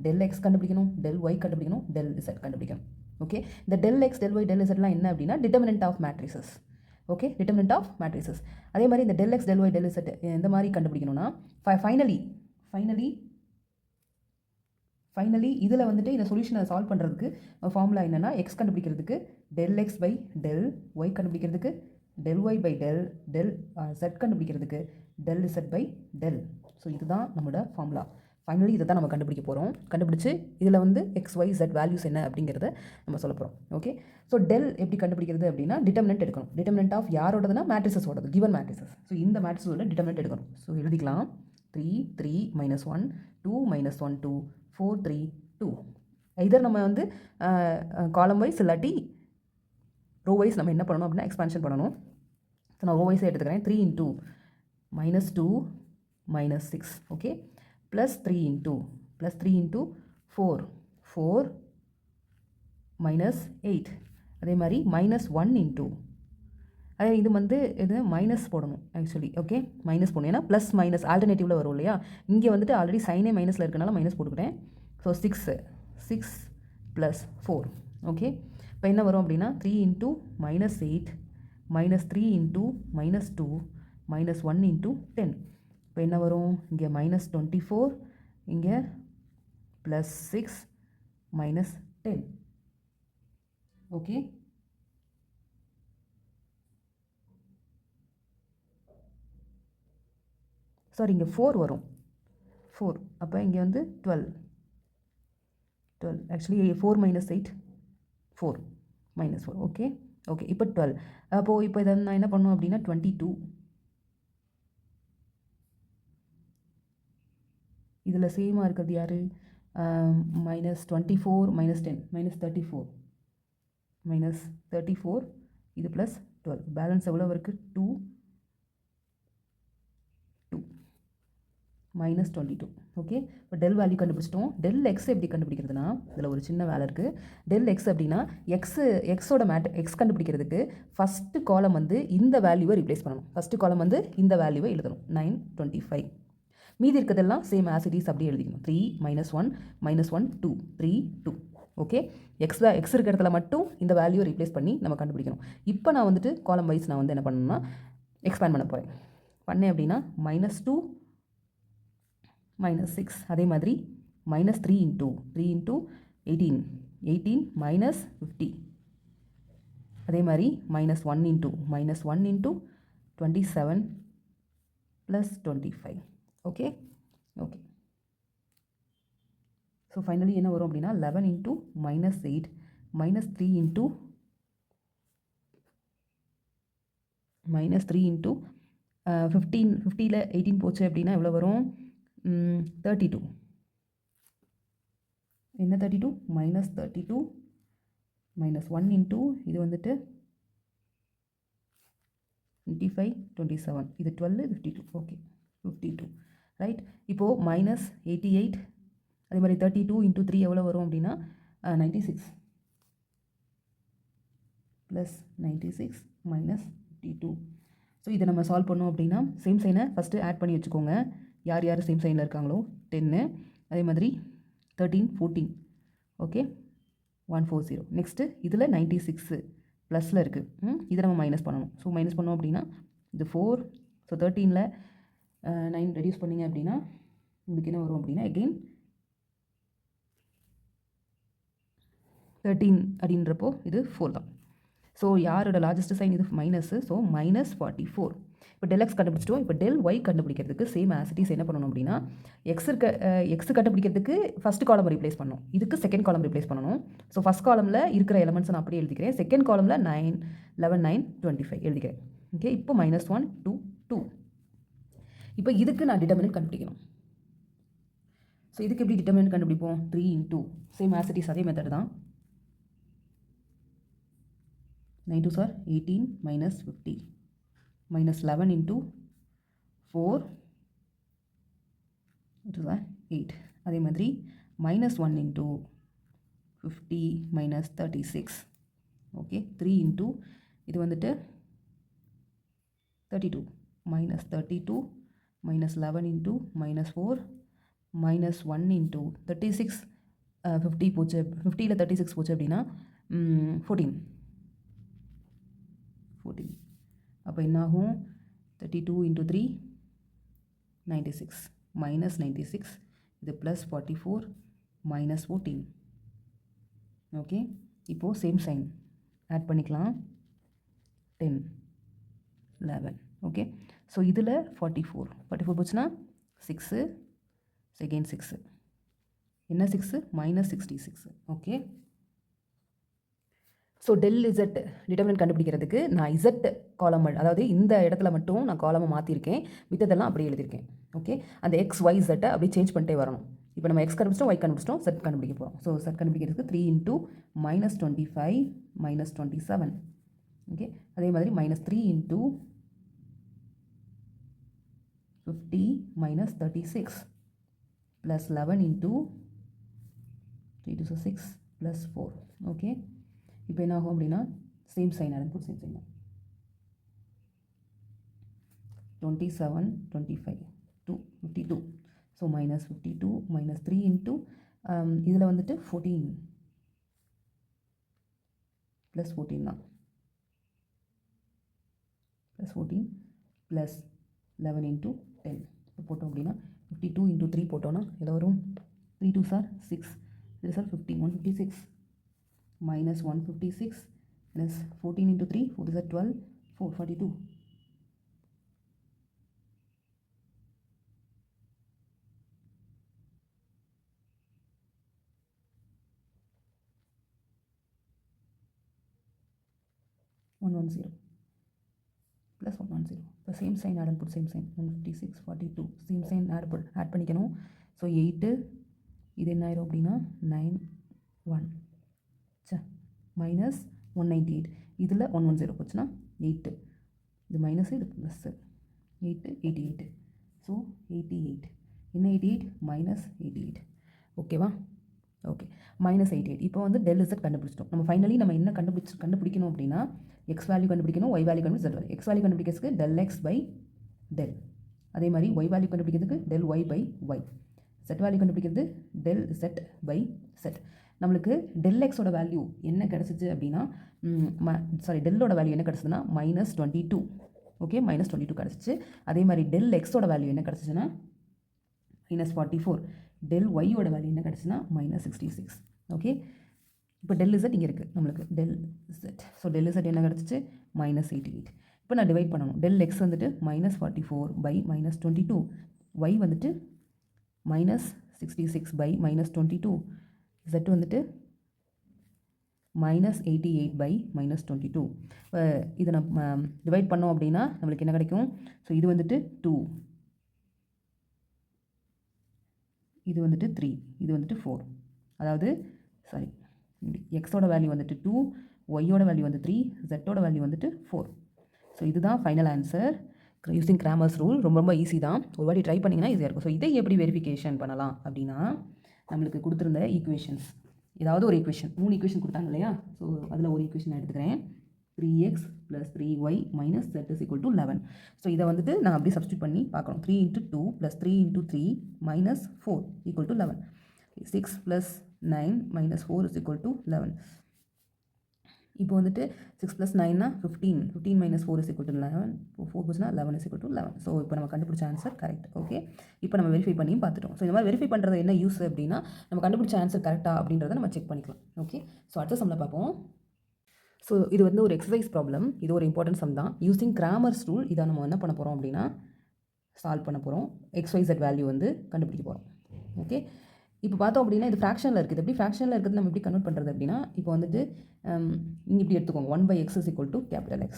டெல் எக்ஸ் கண்டுபிடிக்கணும், டெல் ஒய் கண்டுபிடிக்கணும், டெல் இசட் கண்டுபிடிக்கணும். ஓகே, இந்த del X del Y del இசட்லாம் என்ன அப்படின்னா determinant of matrices. Okay, determinant of matrices. அதே மாதிரி இந்த del X del Y del Z எந்த மாதிரி கண்டுபிடிக்கணும்னா ஃபைனலி இதில் வந்துட்டு இந்த சொல்யூஷனை சால்வ் பண்ணுறதுக்கு ஃபார்முலா என்னென்னா எக்ஸ் கண்டுபிடிக்கிறதுக்கு del X by del Y கண்டுபிடிக்கிறதுக்கு del Y by del Z கண்டுபிடிக்கிறதுக்கு del Z by del. So இதுதான் நம்மளோட ஃபார்முலா. ஃபைனலி இதை தான் நம்ம கண்டுபிடிக்க போகிறோம். கண்டுபிடிச்சு இதில் வந்து எக்ஸ் ஒய் செட் வேல்யூஸ் என்ன அப்படிங்கிறத நம்ம சொல்ல போகிறோம். ஓகே, ஸோ டெல் எப்படி கண்டுபிடிக்கிறது அப்படின்னா டிட்டர்மினன்ட் எடுக்கணும். டிட்டர்மினன்ட் ஆஃப் யாரோடதுன்னா மேட்ரிசஸோடது, கிவன் மேட்ரிசஸ். ஸோ இந்த மேட்ரிசஸோட டிட்டர்மினன்ட் எடுக்கணும். ஸோ எழுதிக்கலாம் 3 3 -1 2 -1 2 4 3 2. இதர் நம்ம வந்து காலம் வைஸ் இல்லாட்டி ரோ வைஸ் நம்ம என்ன பண்ணணும் அப்படின்னா எக்ஸ்பான்ஷன் பண்ணணும். ஸோ நான் ரோ வைஸே எடுத்துக்கிறேன். 3 into -2 -6. Okay, +3 into 4 4 -8. அதே மாதிரி -1 into அதே இது வந்து இது மைனஸ் போடணும் ஆக்சுவலி. ஓகே, மைனஸ் போடணும். ஏன்னா ப்ளஸ் மைனஸ் ஆல்டர்னேட்டிவில் வரும் இல்லையா. இங்கே வந்துட்டு ஆல்ரெடி சைனே மைனஸில் இருக்கனால மைனஸ் போட்டுக்கிட்டேன். ஸோ 6 + 4. ஓகே, இப்போ என்ன வரும் அப்படின்னா 3 into -8 -3 into -2 -1 into 10. இப்போ என்ன வரும் இங்கே -24 இங்கே +6 -10. ஓகே, சாரி இங்கே 4 வரும் 4. அப்போ இங்கே வந்து 12 ஆக்சுவலி 4 -8 4 -4. ஓகே ஓகே, இப்போ 12. அப்போது இப்போ இதை நான் என்ன பண்ணும் அப்படின்னா 22. இதில் சேமாக இருக்கிறது யார் -24 -10 -34 -34 இது +12 பேலன்ஸ் எவ்வளோ இருக்குது 2 -22. ஓகே, இப்போ டெல் வேல்யூ கண்டுபிடிச்சிட்டோம். டெல் எக்ஸ் எப்படி கண்டுபிடிக்கிறதுனா இதில் ஒரு சின்ன வேலை இருக்குது. டெல் எக்ஸ் அப்படின்னா எக்ஸோட எக்ஸ் கண்டுபிடிக்கிறதுக்கு ஃபஸ்ட்டு காலம் வந்து இந்த வேல்யூவை ரீப்ளேஸ் பண்ணணும். ஃபஸ்ட்டு காலம் வந்து இந்த வேல்யூவை எழுதணும் 925. மீதி இருக்கிறதெல்லாம் சேம் ஆசிடிஸ் அப்படியே எழுதிக்கணும். 3 -1 -1 2 3 2. ஓகே, எக்ஸ் இருக்கிற இடத்துல மட்டும் இந்த வேல்யூவை ரீப்ளேஸ் பண்ணி நம்ம கண்டுபிடிக்கணும். இப்போ நான் வந்துட்டு காலம் வைஸ் நான் வந்து என்ன பண்ணணும்னா எக்ஸ்பேண்ட் பண்ண போகிறேன். பண்ணேன் அப்படின்னா -2 -6. அதே மாதிரி -3 into 18 -50. அதே மாதிரி -1 into 27 + 25. Okay okay, so finally என்ன வரும் அப்படின்னா 11 into -8 -3 into 15. 50ல் 18 போச்சு அப்படின்னா எவ்வளோ வரும் 32. என்ன 32 -32 -1 into இது வந்துட்டு 25 27 இது 12 52. Okay 52 right. இப்போது -88 அதே மாதிரி 32 into 3 எவ்வளோ வரும் அப்படின்னா 96 +96 -52. ஸோ இதை நம்ம சால்வ் பண்ணோம் அப்படின்னா சேம் சைனை ஃபஸ்ட்டு ஆட் பண்ணி வச்சுக்கோங்க. யார் யார் சேம் சைனில் இருக்காங்களோ 10, அதே மாதிரி 13, 14, ஓகே 140. நெக்ஸ்ட்டு இதில் 96 ப்ளஸில் இருக்குது, இதை நம்ம மைனஸ் பண்ணணும். ஸோ மைனஸ் பண்ணோம் அப்படின்னா இது 4, ஸோ 13ல் 9 ரெடியூஸ் பண்ணிங்க அப்படின்னா உங்களுக்கு என்ன வரும் அப்படின்னா எகெயின் 13 அப்படின்றப்போ இது 4 தான். ஸோ யாரோட லார்ஜஸ்ட் சைன் இது மைனஸு, ஸோ -44. இப்போ டெல் எக்ஸ் கண்டுபிடிச்சிட்டோம். இப்போ டெல் ஒய் கண்டுபிடிக்கிறதுக்கு சேம் ஆசிட்டிஸ் என்ன பண்ணணும் அப்படின்னா எக்ஸ் கண்டுபிடிக்கிறதுக்கு ஃபஸ்ட் காலம் ரீப்ளேஸ் பண்ணணும், இதுக்கு செகண்ட் காலம் ரீப்ளேஸ் பண்ணணும். ஸோ ஃபஸ்ட் காலமில் இருக்கிற எலமெண்ட்ஸ் நான் அப்படியே எழுதிக்கிறேன், செகண்ட் காலமில் 9, 11, 9, 25 எழுதிக்கிறேன். ஓகே, இப்போ -1, 2, 2. இப்போ இதுக்கு நான் டிட்டர்மினன்ட் கண்டுபிடிக்கணும். ஸோ இதுக்கு எப்படி டிட்டர்மினன்ட் கண்டுபிடிப்போம்? 3 × சேம் ஆசிட்டிஸ் அதே மெத்தட் தான். 9 2s are 18 minus 50 minus 11 into 4 it is 8. அதே மாதிரி -1 into 50 minus 36. ஓகே, 3 into இது வந்துட்டு 32 minus 32 minus 11 into -4 minus 1 into 36. 50 போச்சு, 50ல் 36 போச்சு அப்படின்னா 14. அப்போ என்ன ஆகும்? 32 × 3 96 minus 96, இது ப்ளஸ் 44 minus 14. ஓகே, இப்போது சேம் சைன் ஆட் பண்ணிக்கலாம். 10, 11. ஓகே, ஸோ இதில் 44 போச்சுன்னா 6, செகண்ட் 6 என்ன 6 -66. Okay, so del zed determinant கண்டுபிடிக்கிறதுக்கு நான் இசட் காலம், அதாவது இந்த இடத்துல மட்டும் நான் காலமை மாற்றிருக்கேன், மித்ததெல்லாம் அப்படியே எழுதியிருக்கேன். ஓகே, அந்த எக்ஸ் ஒய் இசட்டை அப்படியே சேஞ்ச் பண்ணிட்டே வரணும். இப்போ நம்ம எக்ஸ் கண்டுபிடிச்சிட்டோம், ஒய் கண்டுபிடிச்சிட்டோம், செட் கண்டுபிடிக்க போகிறோம். ஸோ செட் கண்டுபிடிக்கிறதுக்கு 3 × -25 -27. ஓகே, அதே மாதிரி -3 × 50 -36 ப்ளஸ் 11 × 3 2 6 ப்ளஸ் 4. ஓகே, இப்போ என்ன ஆகும் அப்படின்னா சேம் சைன் ஆரம்பிக்கும், சேம் சைன் 27 25 2 52. ஸோ -52 -3 × இதில் வந்துட்டு 14 ப்ளஸ் 14 தான், ப்ளஸ் 14 ப்ளஸ் 11 × 10 போட்டோம் அப்படின்னா 52 × 3 போட்டோன்னா இதில் வரும் 3 2s are 6, this are 50, 156 minus 156 plus 14 × 3, 4 is 12, 442. plus 110. இப்போ same sign add put same sign 156 42 same sign add பண்ணிக்கணும். ஸோ 8 இது என்ன ஆயிரும் அப்படின்னா 9 1 minus 198. இதில் 110 போச்சுன்னா 8, இது மைனஸ் இது ப்ளஸ் 8 88. ஸோ 88 என்ன 88 -88. ஓகேவா? ஓகே, -88. இப்போ வந்து டெல் இசட் கண்டுபிடிச்சிட்டோம். நம்ம ஃபைனலி நம்ம என்ன கண்டுபிடிக்கணும் அப்படின்னா எக்ஸ் வேல்யூ கண்டுபிடிக்கணும், ஒய் வேல்யூ கண்டுபிடிச்சு, Z வேல்யூ. எக்ஸ் வேல்யூ கண்டுபிடிக்கிறதுக்கு del x by del, அதே மாதிரி ஒய் வேல்யூ கண்டுபிடிக்கிறதுக்கு del y by y, Z value கண்டுபிடிக்கிறது del z by z. நம்மளுக்கு del xோட வேல்யூ என்ன கிடச்சிச்சு அப்படின்னா டெல்லோட வேல்யூ என்ன கிடச்சிதுன்னா -22. ஓகே, -22 கிடச்சிச்சு. அதே மாதிரி del xோட வேல்யூ என்ன கிடச்சிச்சுன்னா -44. del yயோட வேல்யூ என்ன கிடச்சுன்னா -66. ஓகே, இப்போ del z இங்கே இருக்குது நம்மளுக்கு del z. So del z என்ன கிடச்சிச்சு -88. இப்போ நான் டிவைட் பண்ணணும். del x வந்துட்டு -44 by -22, y வந்துட்டு -66 by -22, z வந்துட்டு -88 by -22. இதை நம்ம டிவைட் பண்ணோம் அப்படின்னா நம்மளுக்கு என்ன கிடைக்கும்? ஸோ இது வந்துட்டு 2, இது வந்துட்டு 3, இது வந்துட்டு 4. அதாவது சாரி, எக்ஸோட வேல்யூ வந்துட்டு 2, ஒய்யோட வேல்யூ வந்து 3, ஜெட்டோட வேல்யூ வந்துட்டு 4. ஸோ இதுதான் final answer using Cramer's rule. ரொம்ப ரொம்ப ஈஸி தான், ஒரு வாட்டி ட்ரை பண்ணிங்கன்னா ஈஸியாக இருக்கும். ஸோ இதை எப்படி வெரிஃபிகேஷன் பண்ணலாம் அப்படின்னா நம்மளுக்கு கொடுத்துருந்த ஈக்குவேஷன்ஸ், ஏதாவது ஒரு ஈக்குவேஷன், 3 ஈக்குவேஷன் கொடுத்தாங்க இல்லையா? ஸோ அதில் ஒரு ஈக்குவேஷன் எடுத்துக்கிறேன். 3x plus 3y minus z is equal to 11. So இதை வந்துட்டு நான் அப்படியே சப்ஸ்டியூட் பண்ணி பார்க்கணும். 3 into 2 plus 3 into 3 minus 4 equal to 11. 6 plus 9 minus 4 is equal to 11. இப்போ வந்துட்டு 6 plus 9 15 minus 4 is equal to 11. 4 போச்சுன்னா 11 is equal to 11. ஸோ இப்போ நம்ம கண்டுபிடிச்ச ஆன்சர் கரெக்ட். ஓகே, இப்போ நம்ம வெரிஃபை பண்ணியும் பார்த்துட்டோம். ஸோ இந்த மாதிரி வெரிஃபை பண்ணுறது என்ன யூஸ் அப்படின்னா, நம்ம கண்டுபிடிச்ச ஆன்சர் கரெக்டாக அப்படின்றத நம்ம செக் பண்ணிக்கலாம். ஓகே, ஸோ அடுத்த சம்மில் பார்ப்போம். ஸோ இது வந்து ஒரு எக்ஸசைஸ் ப்ராப்ளம். இது ஒரு இம்பார்ட்டன்ட் சம் தான். யூஸிங் கிராமர்ஸ் ரூல் இதை நம்ம என்ன பண்ண போகிறோம் அப்படின்னா சால்வ் பண்ண போகிறோம். XYZ வேல்யூ வந்து கண்டுபிடிக்க போகிறோம். ஓகே, இப்போ பார்த்தோம் அப்படின்னா இது ஃப்ராக்ஷனில் இருக்குது. எப்படி ஃப்ராக்ஷனில் இருக்கிறது நம்ம எப்படி கன்வெர்ட் பண்ணுறது அப்படின்னா, இப்போ வந்துட்டு இங்கே இப்படி எடுத்துக்கோங்க. 1/x is equal to capital X,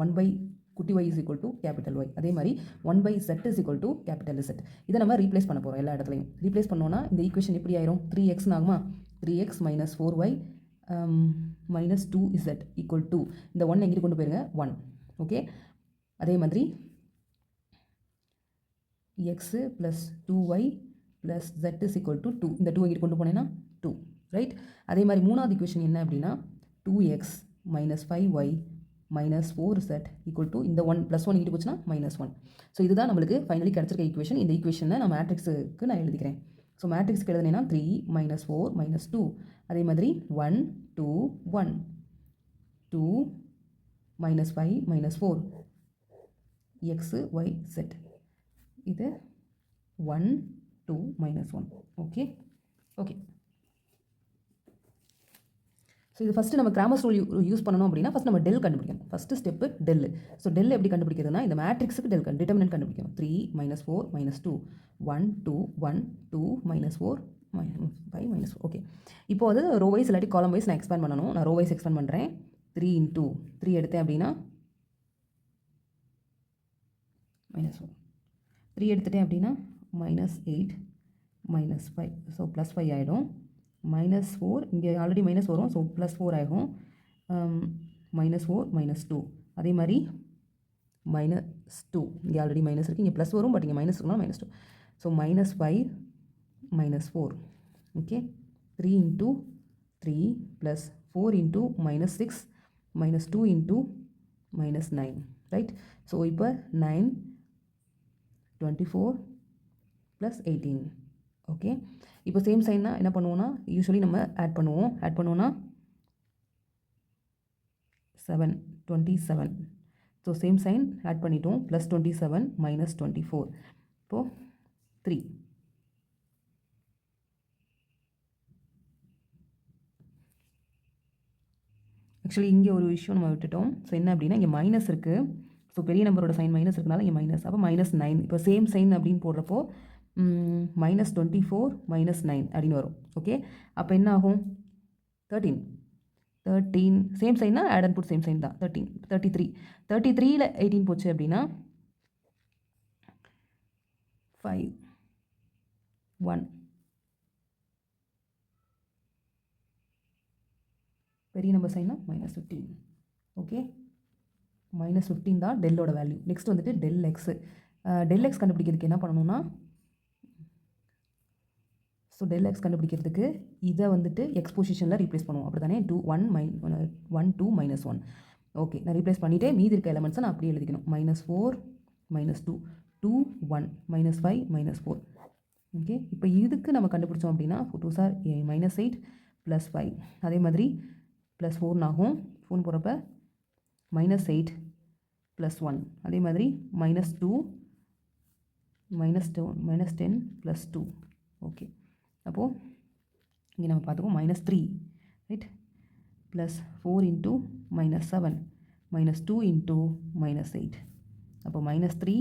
1 குட்டி y is equal to capital Y. அதே மாதிரி 1/z is equal to capital Z. இதை நம்ம ரீப்ளேஸ் பண்ண போகிறோம் எல்லா இடத்துலையும். ரீப்ளேஸ் பண்ணோன்னா இந்த ஈக்குவேஷன் எப்படி ஆயிரும்? 3x ஆகுமா? 3x minus 4y minus 2z equal to இந்த 1 எங்கிட்டு கொண்டு போயிருங்க 1. ஓகே, அதே மாதிரி x plus 2y plus z is equal to 2. இந்த 2 எங்கிட்டு கொண்டு போனேன்னா 2, ரைட்? அதே மாதிரி மூணாவது ஈக்குவேஷன் என்ன அப்படின்னா 2x minus 5y minus 4z equal to இந்த 1 plus 1 எங்கிட்டு போச்சுன்னா -1. ஸோ இதுதான் நம்மளுக்கு ஃபைனலி கிடச்சிருக்க ஈக்குவேஷன். இந்த ஈக்குவேஷனை நான் மேட்ரிக்ஸுக்கு நான் எழுதிக்கிறேன். ஸோ மேட்ரிக்ஸ்க்கு எழுதுனேன்னா 3 minus 4 minus 2. அதே மாதிரி 1 2 1 2 minus 5 minus 4 x y z. இது 1 2 minus 1. ஓகே ஓகே, ஸோ இது ஃபஸ்ட்டு நம்ம கிராமர்ஸ் ரூல் யூஸ் பண்ணணும் அப்படின்னா ஃபஸ்ட் நம்ம டெல் கண்டுபிடிக்கணும். First step del. So del எப்படி கண்டுபிடிக்கிறதுனா இந்த மேட்ரிக்ஸுக்கு டிட்டர்மினன்ட் கண்டுபிடிக்கணும். 3 minus 4 minus 2 1 2 1 2 minus 4 5 minus 4. Okay, இப்போ வந்து ரோ வைஸ் இல்லாட்டி காலம் வைஸ் நான் எக்ஸ்பேண்ட் பண்ணணும். நான் ரோ வைஸ் எக்ஸ்பேண்ட் பண்ணுறேன். 3 into 3 எடுத்தேன் அப்படின்னா -4. 3 எடுத்துட்டேன் அப்படின்னா -8 -5. ஸோ +5 ஆகிடும். -4 இங்கே ஆல்ரெடி மைனஸ் வரும். ஸோ +4 ஆகும். -4 -2. அதே மாதிரி -2 இங்கே ஆல்ரெடி மைனஸ் இருக்குது. இங்கே ப்ளஸ் வரும், பட் இங்கே மைனஸ் இருக்குன்னா -2. So -5 -4. Okay, 3 into 3 plus 4 into -6 minus 2 into -9, right? So இப்போ 9 24 plus 18. ஓகே, இப்போ சேம் சைன்னா என்ன பண்ணுவோன்னா யூஸ்வலி நம்ம ஆட் பண்ணுவோன்னா 7 27. ஸோ சேம் சைன் ஆட் பண்ணிட்டோம். +27 -24. இப்போது 3. ஆக்சுவலி இங்கே ஒரு விஷயம் நம்ம விட்டுட்டோம். ஸோ என்ன அப்படின்னா இங்கே மைனஸ் இருக்குது. ஸோ பெரிய நம்பரோட சைன் மைனஸ் இருக்கனால இங்கே மைனஸ். அப்போ -9. இப்போ சேம் சைன் அப்படின்னு போடுறப்போ -24 -9 அப்படின்னு வரும். ஓகே, அப்போ என்ன ஆகும்? 13 சேம் சைன்னா add and put same sign தான். 33 33ல் 18 போச்சு அப்படின்னா 5 1. பெரிய நம்பர் சைன்னா -15. ஓகே, -15 தான் டெல்லோட வேல்யூ. நெக்ஸ்ட் வந்துட்டு டெல் எக்ஸ். டெல் எக்ஸ் கண்டுபிடிக்கிறதுக்கு என்ன பண்ணணும்னா, ஸோ டெல் எக்ஸ் கண்டுபிடிக்கிறதுக்கு இதை வந்துட்டு எக்ஸ் பொசிஷனில் ரீப்ளேஸ் பண்ணுவோம். அப்படி தானே 2 1 2 -1. ஓகே, நான் ரீப்ளேஸ் பண்ணிவிட்டு மீதி இருக்க எலமெண்ட்ஸை நான் அப்படியே எழுதிக்கணும். -4 -2 2 1 -5 -4. ஓகே, இப்போ இதுக்கு நம்ம கண்டுபிடிச்சோம் அப்படின்னா 2 சார் -8 +5. அதே மாதிரி +4 ஆகும். 4 போகிறப்ப -8 +1. அதே மாதிரி -2 -10 +2. ஓகே, அப்போது இங்கே நம்ம பார்த்துக்கோம் -3, ரைட்? +4 into -7 -2 into -8. அப்போ -3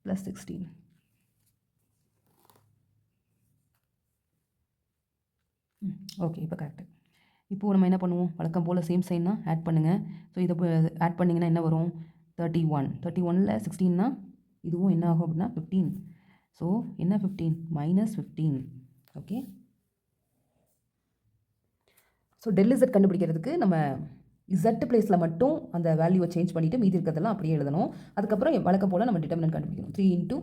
+16. ஓகே, இப்போ கரெக்டு. இப்போது நம்ம என்ன பண்ணுவோம்? வழக்கம் போல் சேம் சைன்னா ஆட் பண்ணுங்கள். ஸோ இதை ஆட் பண்ணிங்கன்னா என்ன வரும்? 31. 31ல் 16னா இதுவும் என்ன ஆகும் அப்படின்னா 15. ஸோ என்ன 15? -15. ஓகே, ஸோ டெல் இசட் கண்டுபிடிக்கிறதுக்கு நம்ம இசட் பிளேஸில் மட்டும் அந்த வேல்யூவை சேஞ்ச் பண்ணிவிட்டு மீதி இருக்கிறதெல்லாம் அப்படியே எழுதணும். அதுக்கப்புறம் வழக்கம் போல் நம்ம டிட்டர்மினன்ட் கண்டுபிடிக்கணும். 3 into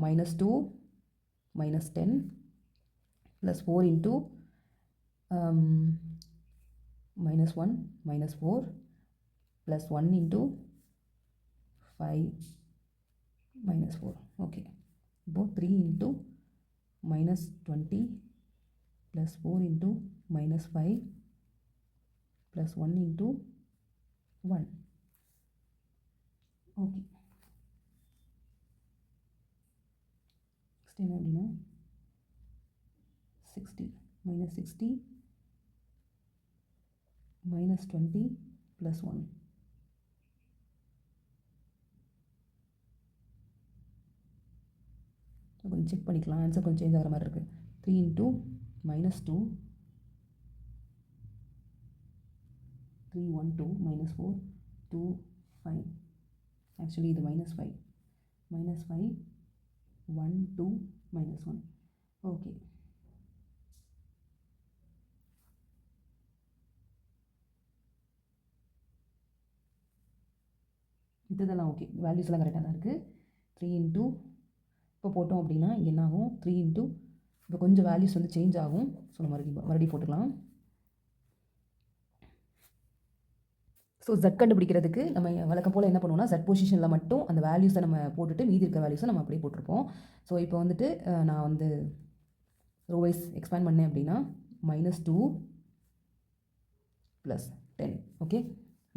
-2 -10 +4 into minus 1 minus 4 plus 1 into 5 minus 4. Okay, இப்போ 3 into minus 20 plus 4 into minus 5 plus 1 into 1. Okay, next என்ன அப்படின்னா 60 minus 60 minus 20 plus 1. கொஞ்சம் செக் பண்ணிக்கலாம், ஆன்சர் கொஞ்சம் சேஞ்ச் ஆகிற மாதிரி இருக்குது. 3 into minus 2 3 1 2 minus 4 2 5. ஆக்சுவலி இது minus 5 1 2 minus 1. ஓகே, இதெல்லாம் ஓகே, வேல்யூஸ்லாம் கரெக்டாக தான் இருக்குது. 3 இன்ட்டு இப்போ போட்டோம் அப்படின்னா இங்கே என்ன ஆகும், 3 இன்ட்டு இப்போ கொஞ்சம் வேல்யூஸ் வந்து சேஞ்ச் ஆகும். ஸோ நம்ம மறுபடியும் போட்டுக்கலாம். ஸோ ஜெட் கண்டுபிடிக்கிறதுக்கு நம்ம வழக்கம் போல் என்ன பண்ணுவோம்னா, ஜெட் பொசிஷனில் மட்டும் அந்த வேல்யூஸை நம்ம போட்டுட்டு மீதி இருக்க வேல்யூஸை நம்ம அப்படியே போட்டிருப்போம். ஸோ இப்போ வந்துட்டு நான் வந்து ரோவைஸ் எக்ஸ்பேண்ட் பண்ணேன் அப்படின்னா -2 + 10. ஓகே,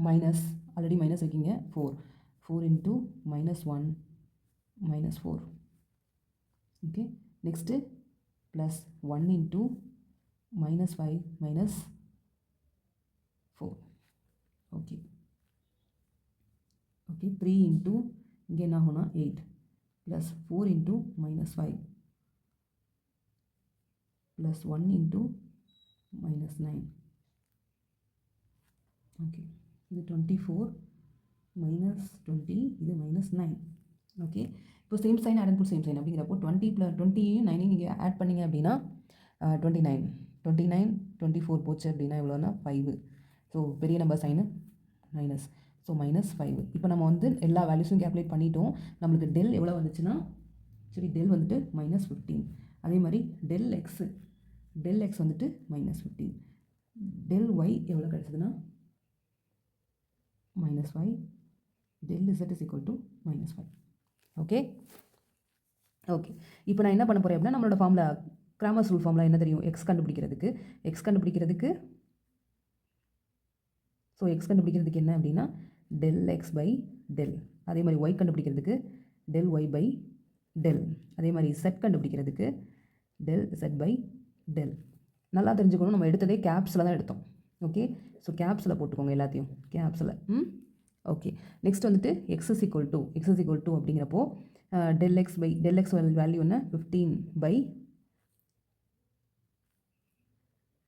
மைனஸ் ஆல்ரெடி மைனஸ் வைக்கிங்க 4 into -1 -4. Okay, next plus 1 into -5 -4. Okay 3 into இங்கே என்ன ஆகும்னா 8 plus 4 into -5 plus 1 into -9. Okay, இது 24 -20, இது -9. ஓகே, இப்போ same sign add and put same sign அப்படிங்கிறப்போ 20 + 20யும் 9 நீங்கள் ஆட் பண்ணிங்க அப்படின்னா 29 24 போச்சு அப்படின்னா எவ்வளோனா 5. ஸோ பெரிய நம்பர் சைனு மைனஸ், ஸோ -5. இப்போ நம்ம வந்து எல்லா வேல்யூஸும் கேல்குலேட் பண்ணிட்டோம். நம்மளுக்கு டெல் எவ்வளோ வந்துச்சுன்னா, சரி டெல் வந்துட்டு -15. அதே மாதிரி டெல் எக்ஸ் வந்துட்டு -15. டெல் ஒய் எவ்வளோ கிடச்சிதுன்னா -5. Del zed is equal to -5. Okay, இப்போ நான் என்ன பண்ண போகிறேன் அப்படின்னா, நம்மளோட ஃபார்முலா கிராமர்ஸ் ரூல் ஃபார்முலா என்ன தெரியும், எக்ஸ் கண்டுபிடிக்கிறதுக்கு ஸோ எக்ஸ் கண்டுபிடிக்கிறதுக்கு என்ன அப்படின்னா டெல் எக்ஸ் பை டெல். அதே மாதிரி ஒய் கண்டுபிடிக்கிறதுக்கு டெல் ஒய் பை டெல். அதே மாதிரி செட் கண்டுபிடிக்கிறதுக்கு டெல் செட் பை டெல். நல்லா தெரிஞ்சுக்கணும், நம்ம எடுத்ததே கேப்ஸில் தான் எடுத்தோம். ஓகே, ஸோ கேப்ஸில் போட்டுக்கோங்க எல்லாத்தையும், கேப்ஸில். ஓகே, நெக்ஸ்ட் வந்துட்டு எக்ஸ் இஸ் ஈக்குவல் டு அப்படிங்கிறப்போ டெல் எக்ஸ் வேல்யூ என்ன 15 பை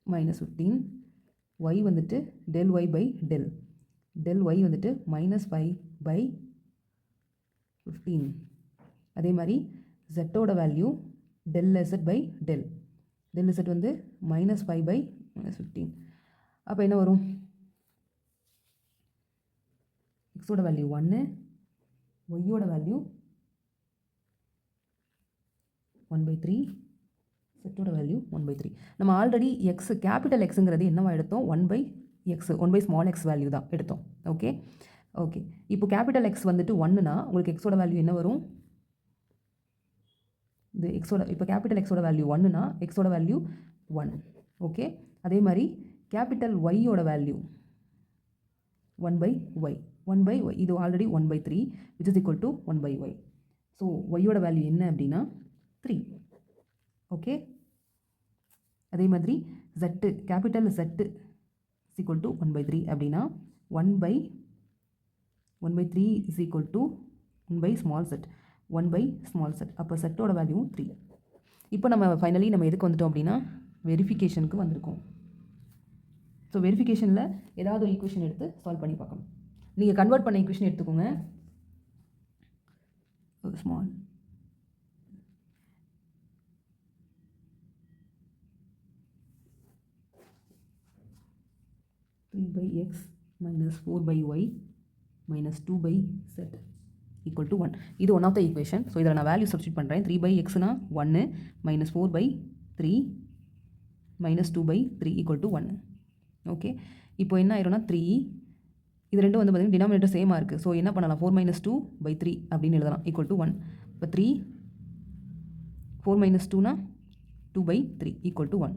-15. ஒய் வந்துட்டு del Y by del Y வந்துட்டு -5 பை 15. அதே மாதிரி ஜெட்டோட value del Z by del Z வந்து -5 பை -15. அப்போ என்ன வரும், எக்ஸோட வேல்யூ 1, ஒய்யோட வேல்யூ 1/3, செட்டோட வேல்யூ 1/3. நம்ம ஆல்ரெடி எக்ஸ் கேபிட்டல் எக்ஸுங்கிறது என்னவா எடுத்தோம், 1/x வேல்யூ தான் எடுத்தோம். ஓகே, இப்போ கேபிட்டல் எக்ஸ் வந்துட்டு 1னா உங்களுக்கு எக்ஸோட வேல்யூ என்ன வரும், இது இப்போ கேபிட்டல் எக்ஸோட வேல்யூ 1னா எக்ஸோட வேல்யூ 1. ஓகே, அதே மாதிரி கேபிட்டல் ஒய்யோட வேல்யூ 1/y இது already 1/3 which is equal to 1/y. So ஒய்யோட வேல்யூ என்ன அப்படின்னா 3. ஓகே, அதே மாதிரி Z capital Z is equal to 1/3 அப்படின்னா 1/3 is equal to small Z. அப்போ செட்டோட வேல்யூ 3. இப்போ நம்ம ஃபைனலி நம்ம எதுக்கு வந்துட்டோம் அப்படின்னா வெரிஃபிகேஷனுக்கு வந்திருக்கோம். ஸோ வெரிஃபிகேஷனில் ஏதாவது ஒரு ஈக்குவேஷன் எடுத்து சால்வ் பண்ணி பார்க்கணும். நீங்கள் கன்வெர்ட் பண்ண ஈக்குவேஷன் எடுத்துக்கோங்க. Small 3/x minus 4/y minus 2/z equal to 1. இது one of the equation. So இதில் நான் வேல்யூ சப்ஸ்டியூட் பண்ணுறேன். 3/xனா 1 -4/3 -2/3 = 1. ஓகே, இப்போ என்ன ஆயிரும்னா 3, இது ரெண்டும் வந்து பார்த்தீங்கன்னா டினாமினேட்டர் சேமாக இருக்குது. ஸோ என்ன பண்ணலாம், 4 - 2/3 அப்படின்னு எழுதலாம் = 1. இப்போ 3 4 - 2னா 2/3 = 1.